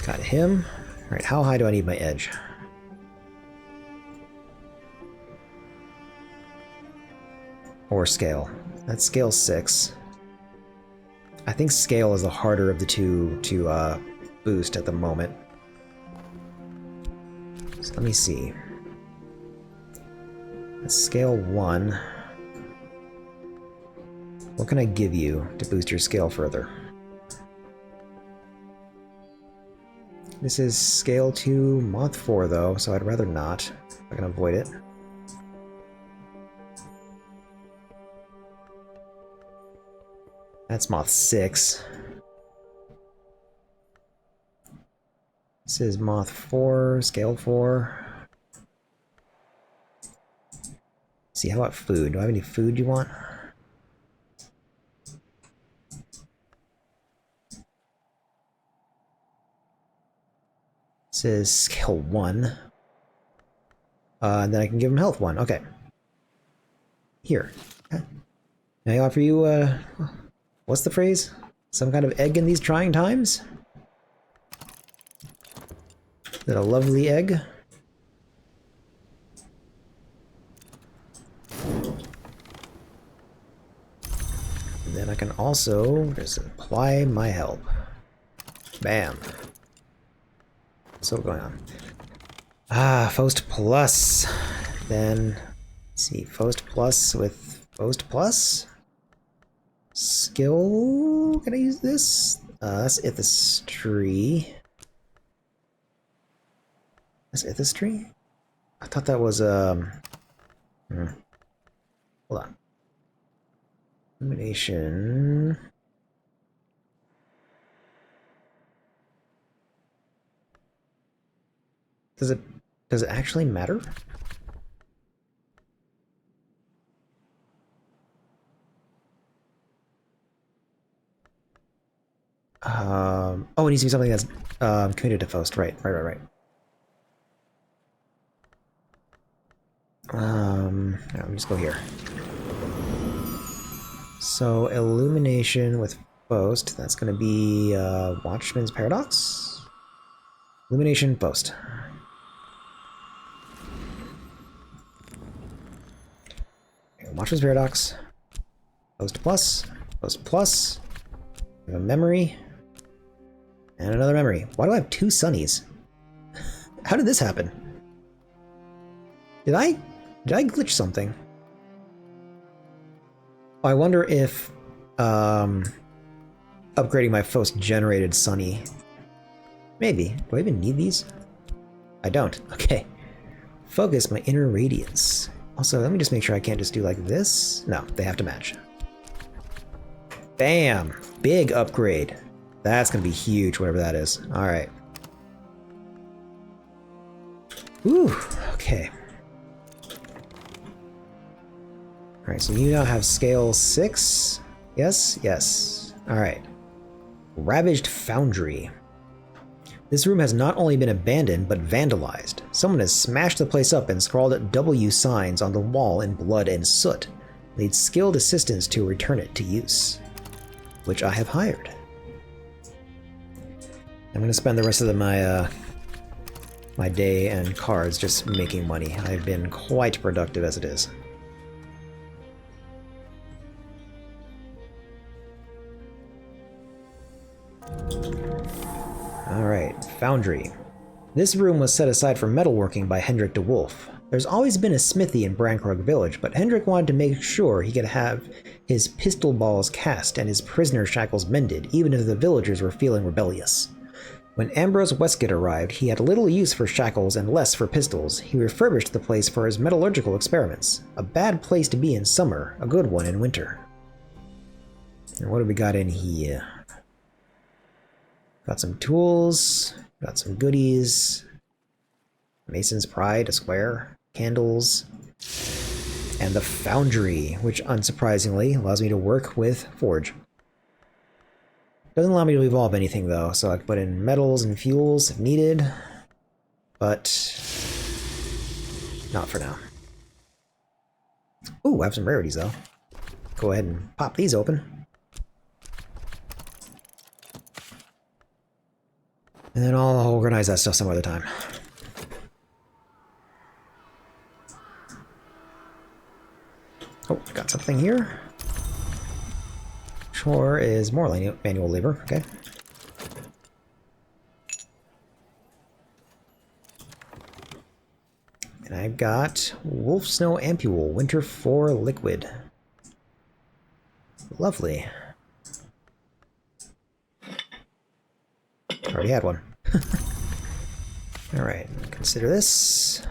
Got him. Alright, how high do I need my edge? Or scale. That's scale 6. I think scale is the harder of the two to boost at the moment. So let me see. That's scale 1. What can I give you to boost your scale further? This is scale 2, moth 4 though, so I'd rather not. I can avoid it. That's moth 6. This is moth 4, scale 4. See, how about food? Do I have any food you want? This is scale 1. And then I can give him health 1. Okay. Here. May I offer you, what's the phrase? Some kind of egg in these trying times? Is that a lovely egg? And then I can also just apply my help. Bam. What's going on? Ah, Fost Plus. Then, let's see, Fost Plus with Fost Plus? Skill? Can I use this? That's Ithistry. That's Ithistry? I thought that was, Hold on. Illumination. Does it actually matter? Oh, it needs to be something that's committed to Fost. Right. Let me just go here. So illumination with Fost, that's going to be Watchman's Paradox. Illumination Fost. Watchman's Paradox. Fost Plus. Fost Plus. We have a memory. And another memory. Why do I have 2 Sunnies? How did this happen? Did I glitch something? I wonder if upgrading my Fost generated Sunny. Maybe. Do I even need these? I don't. Okay. Focus my inner radiance. Also, let me just make sure I can't just do like this. No, they have to match. Bam! Big upgrade. That's gonna be huge, whatever that is. Alright. Ooh, okay. Alright, so you now have scale 6. Yes? Yes. Alright. Ravaged Foundry. This room has not only been abandoned, but vandalized. Someone has smashed the place up and scrawled W signs on the wall in blood and soot. Need skilled assistants to return it to use. Which I have hired. I'm going to spend the rest of my my day and cards just making money. I've been quite productive as it is. Alright, Foundry. This room was set aside for metalworking by Hendrik de Wolf. There's always been a smithy in Brankrug village, but Hendrik wanted to make sure he could have his pistol balls cast and his prisoner shackles mended, even if the villagers were feeling rebellious. When Ambrose Westgate arrived, he had little use for shackles and less for pistols. He refurbished the place for his metallurgical experiments. A bad place to be in summer, a good one in winter. And what do we got in here? Got some tools, got some goodies. Mason's Pride, a square, candles, and the foundry, which unsurprisingly allows me to work with forge. Doesn't allow me to evolve anything though, so I can put in metals and fuels if needed, but not for now. Ooh, I have some rarities though. Go ahead and pop these open. And then I'll organize that stuff some other time. Oh, got something here. Sure is more manual labor, okay. And I've got Wolf Snow Ampule, Winter 4 Liquid. Lovely. Already had one. Alright, consider this.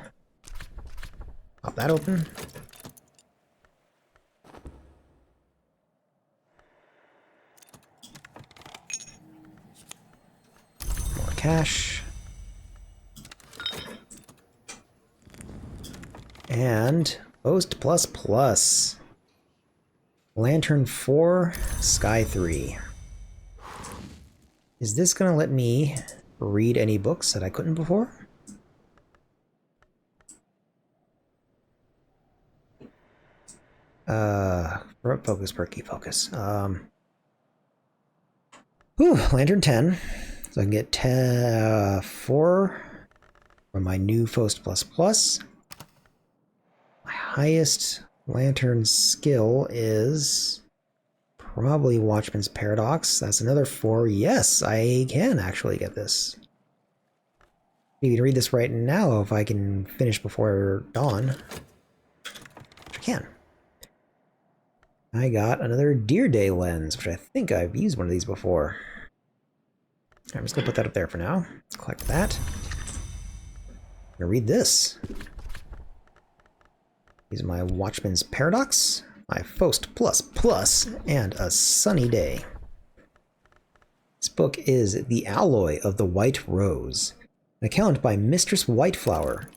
Pop that open. Cash. And Post Plus Plus. Lantern 4, Sky 3. Is this gonna let me read any books that I couldn't before? Focus, Perky, focus. Lantern 10. So I can get 4 from my new Post Plus Plus. My highest lantern skill is probably Watchman's Paradox. That's another 4. Yes, I can actually get this. You can read this right now if I can finish before dawn. Which I can. I got another Deer Day lens, which I think I've used one of these before. I'm just going to put that up there for now. Collect that. I'm going to read this. These are my Watchman's Paradox, my Post Plus Plus, and A Sunny Day. This book is The Alloy of the White Rose, an account by Mistress Whiteflower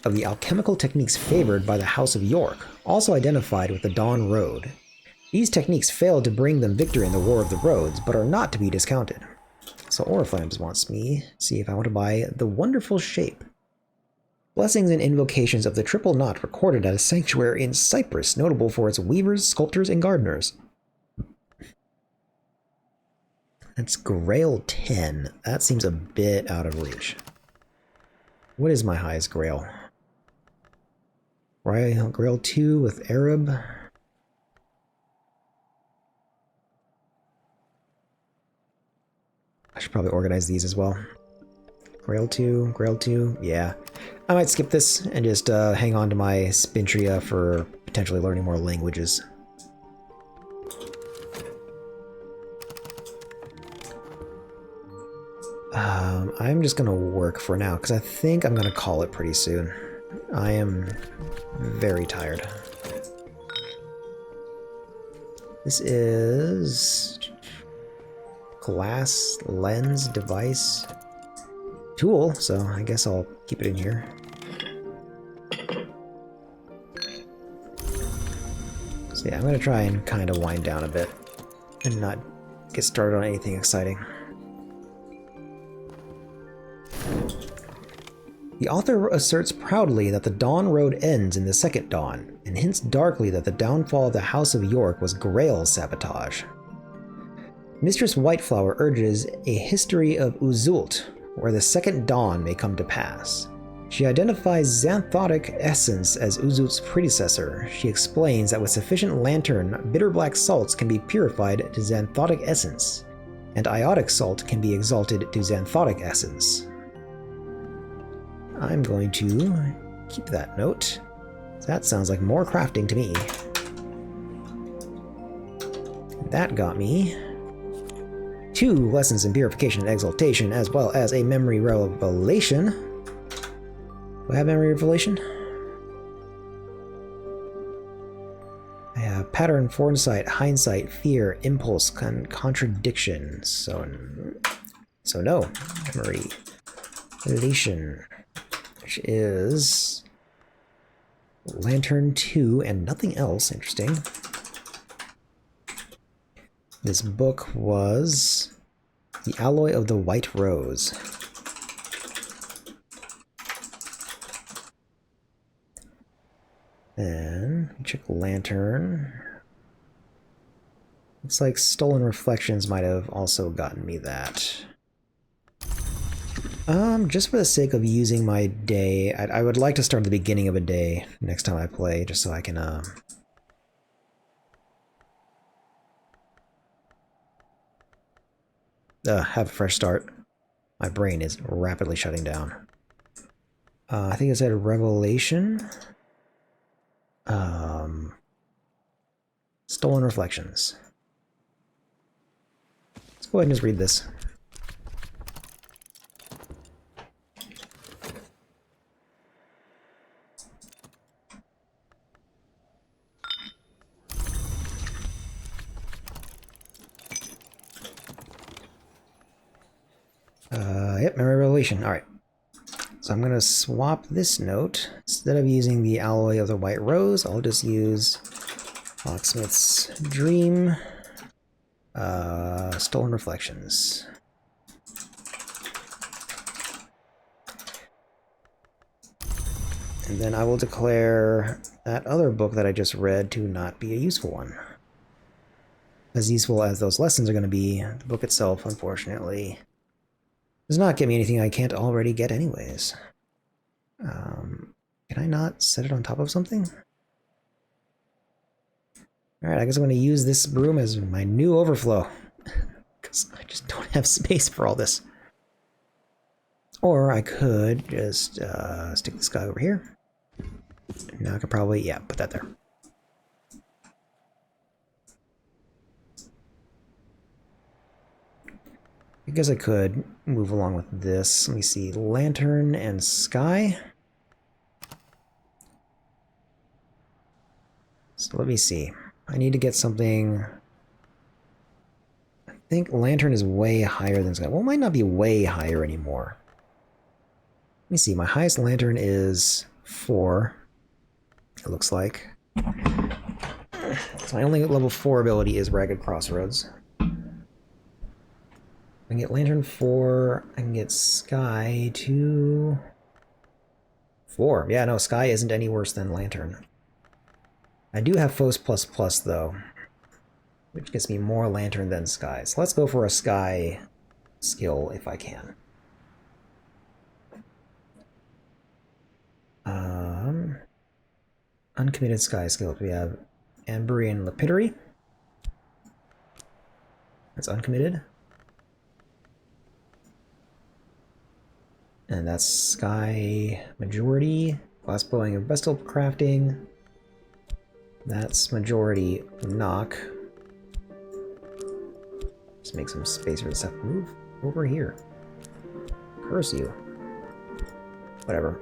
of the alchemical techniques favored by the House of York, also identified with the Dawn Road. These techniques failed to bring them victory in the War of the Roads, but are not to be discounted. So Oriflames wants me to see if I want to buy the Wonderful Shape. Blessings and invocations of the Triple Knot recorded at a sanctuary in Cyprus, notable for its weavers, sculptors, and gardeners. That's Grail 10. That seems a bit out of reach. What is my highest Grail? Grail 2 with Arab. I should probably organize these as well. Grail 2, yeah. I might skip this and just hang on to my Spintria for potentially learning more languages. I'm just gonna work for now, because I think I'm gonna call it pretty soon. I am very tired. This is glass lens device tool, so I guess I'll keep it in here. So yeah, I'm gonna try and kind of wind down a bit and not get started on anything exciting. The author asserts proudly that the Dawn Road ends in the Second Dawn, and hints darkly that the downfall of the House of York was Grail sabotage. Mistress Whiteflower urges a history of Uzult, where the Second Dawn may come to pass. She identifies xanthotic essence as Uzult's predecessor. She explains that with sufficient lantern, bitter black salts can be purified to xanthotic essence, and iotic salt can be exalted to xanthotic essence. I'm going to keep that note. That sounds like more crafting to me. That got me 2 lessons in purification and exaltation, as well as a memory revelation. Do I have memory revelation? I have pattern, foresight, hindsight, fear, impulse, contradiction. So no. Memory revelation, which is Lantern 2 and nothing else. Interesting. This book was The Alloy of the White Rose. Then check Lantern. Looks like Stolen Reflections might have also gotten me that. Just for the sake of using my day, I would like to start at the beginning of a day next time I play, just so I can have a fresh start. My brain is rapidly shutting down. I think it said Revelation. Stolen Reflections. Let's go ahead and just read this. Yep, memory revelation. Alright. So I'm going to swap this note. Instead of using the Alloy of the White Rose, I'll just use Locksmith's Dream, Stolen Reflections. And then I will declare that other book that I just read to not be a useful one. As useful as those lessons are going to be, the book itself, unfortunately, does not get me anything I can't already get anyways. Can I not set it on top of something? Alright, I guess I'm going to use this room as my new overflow. Because I just don't have space for all this. Or I could just stick this guy over here. Now I could probably, yeah, put that there. I guess I could move along with this. Let me see, Lantern and Sky. So let me see. I need to get something. I think Lantern is way higher than Sky. Well, it might not be way higher anymore. Let me see. My highest Lantern is 4. It looks like. So my only level 4 ability is Ragged Crossroads. I can get Lantern 4. I can get Sky to 4. Yeah, no, Sky isn't any worse than Lantern. I do have Fos++, though, which gets me more Lantern than Sky. So let's go for a Sky skill if I can. Uncommitted Sky skills. We have Amberian Lapidary. That's uncommitted. And that's Sky Majority. Glassblowing and Vestal Crafting. That's Majority Knock. Just make some space for the stuff. Move over here. Curse you. Whatever.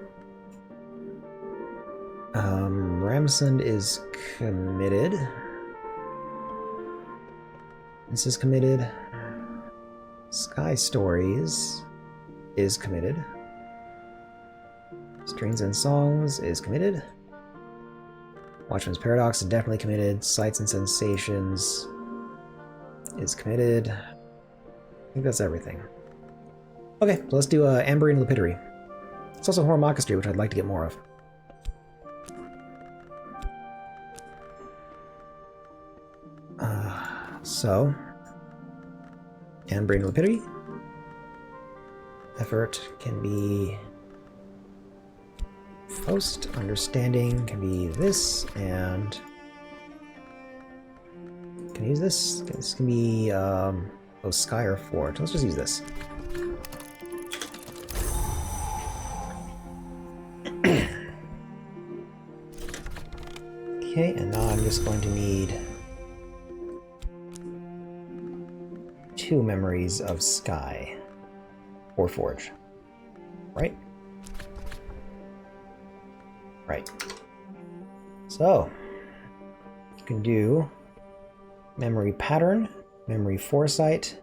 Ramsund is committed. This is committed. Sky Stories is committed. Strings and Songs is committed. Watchman's Paradox is definitely committed. Sights and Sensations is committed. I think that's everything. Okay, so let's do Amberian Lapidary. It's also Horomachistry, which I'd like to get more of. So, Amberian Lapidary. Effort can be Faust. Understanding can be this, and can I use this? This can be Sky or Forge. Let's just use this. Okay, and now I'm just going to need 2 memories of Sky. Or Forge. Right? Right. So, you can do Memory Pattern, Memory Foresight,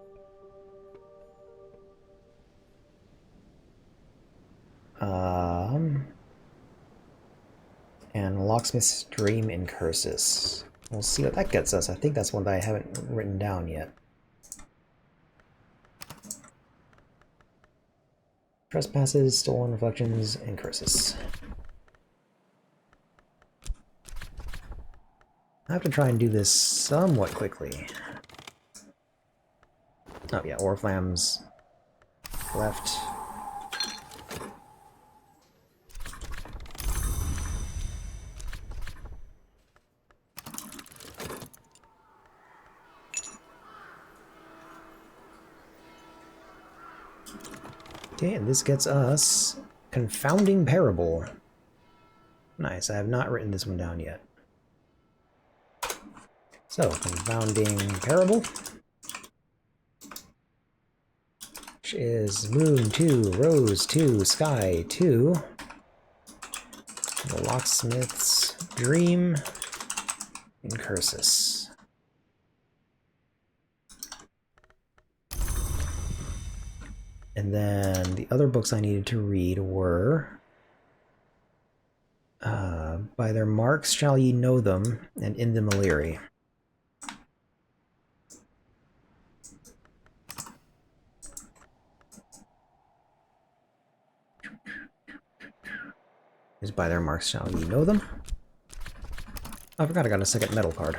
and Locksmith's Dream in Cursus. We'll see what that gets us. I think that's one that I haven't written down yet. Trespasses, Stolen Reflections, and Cursus. I have to try and do this somewhat quickly. Oh yeah, Oriflamme's left. Okay, and this gets us Confounding Parable. Nice, I have not written this one down yet. So, Confounding Parable, which is Moon 2, Rose 2, Sky 2, the Locksmith's Dream in Cursus. And then the other books I needed to read were By Their Marks Shall Ye Know Them, and In the Maliri. Is By Their Marks Shall Ye Know Them? Oh, I forgot I got a second metal card.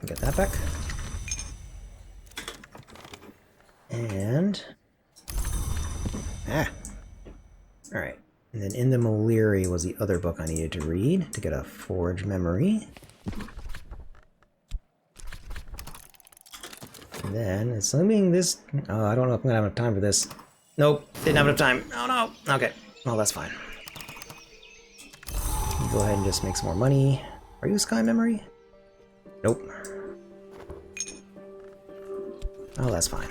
Get that back. And... Alright. And then In the Maliri was the other book I needed to read to get a Forge memory. And then, assuming this... Oh, I don't know if I'm gonna have enough time for this. Nope, didn't have enough time. Oh no! Okay, well that's fine. Go ahead and just make some more money. Are you a Sky memory? Nope. Oh, that's fine.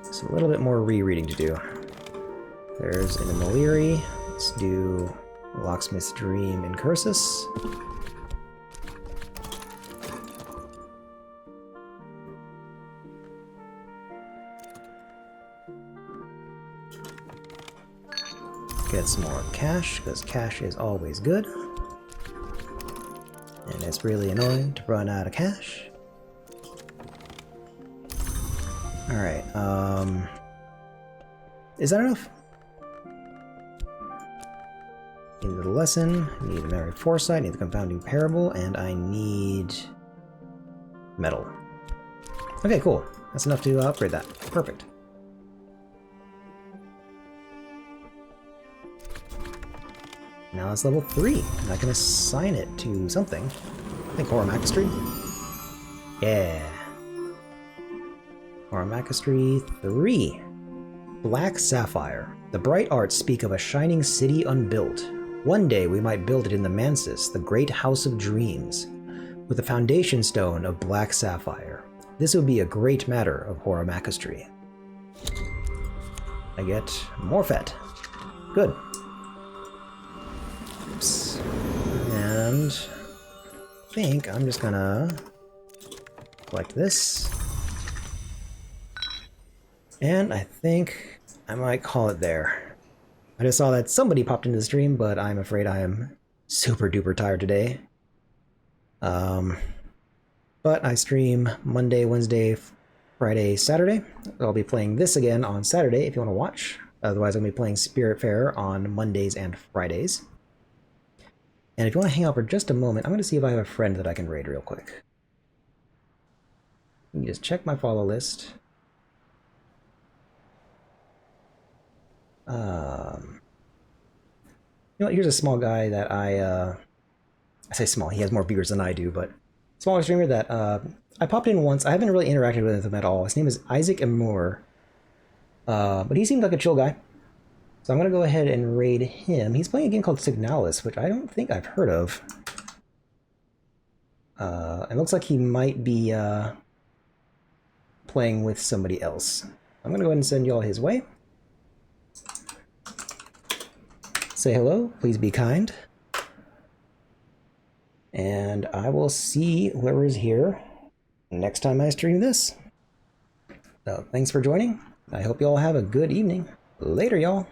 So a little bit more rereading to do. There's In the Maliri. Let's do Locksmith's Dream in Cursus. Get some more cash, because cash is always good. And it's really annoying to run out of cash. Alright, is that enough? Need the lesson, need the Memory Foresight, need the Confounding Parable, and I need metal. Okay, cool. That's enough to upgrade that. Perfect. Now it's level 3, and I can assign it to something. I think Horamachistry? Yeah. Horamachistry 3. Black Sapphire. The bright arts speak of a shining city unbuilt. One day we might build it in the Mansis, the great house of dreams, with the foundation stone of black sapphire. This would be a great matter of Horamachistry. I get Morphet. Good. Oops. And I think I'm just gonna collect this. And I think I might call it there. I just saw that somebody popped into the stream, but I'm afraid I am super duper tired today. But I stream Monday, Wednesday, Friday, Saturday. I'll be playing this again on Saturday if you want to watch. Otherwise, I'm going to be playing Spiritfarer on Mondays and Fridays. And if you want to hang out for just a moment, I'm going to see if I have a friend that I can raid real quick. Let me just check my follow list. You know what, here's a small guy that I say small, he has more viewers than I do, but smaller streamer that I popped in once. I haven't really interacted with him at all. His name is Isaac Amur. But he seemed like a chill guy. So I'm going to go ahead and raid him. He's playing a game called Signalis, which I don't think I've heard of. It looks like he might be playing with somebody else. I'm going to go ahead and send y'all his way. Say hello, please be kind. And I will see whoever is here next time I stream this. So thanks for joining. I hope y'all have a good evening. Later, y'all.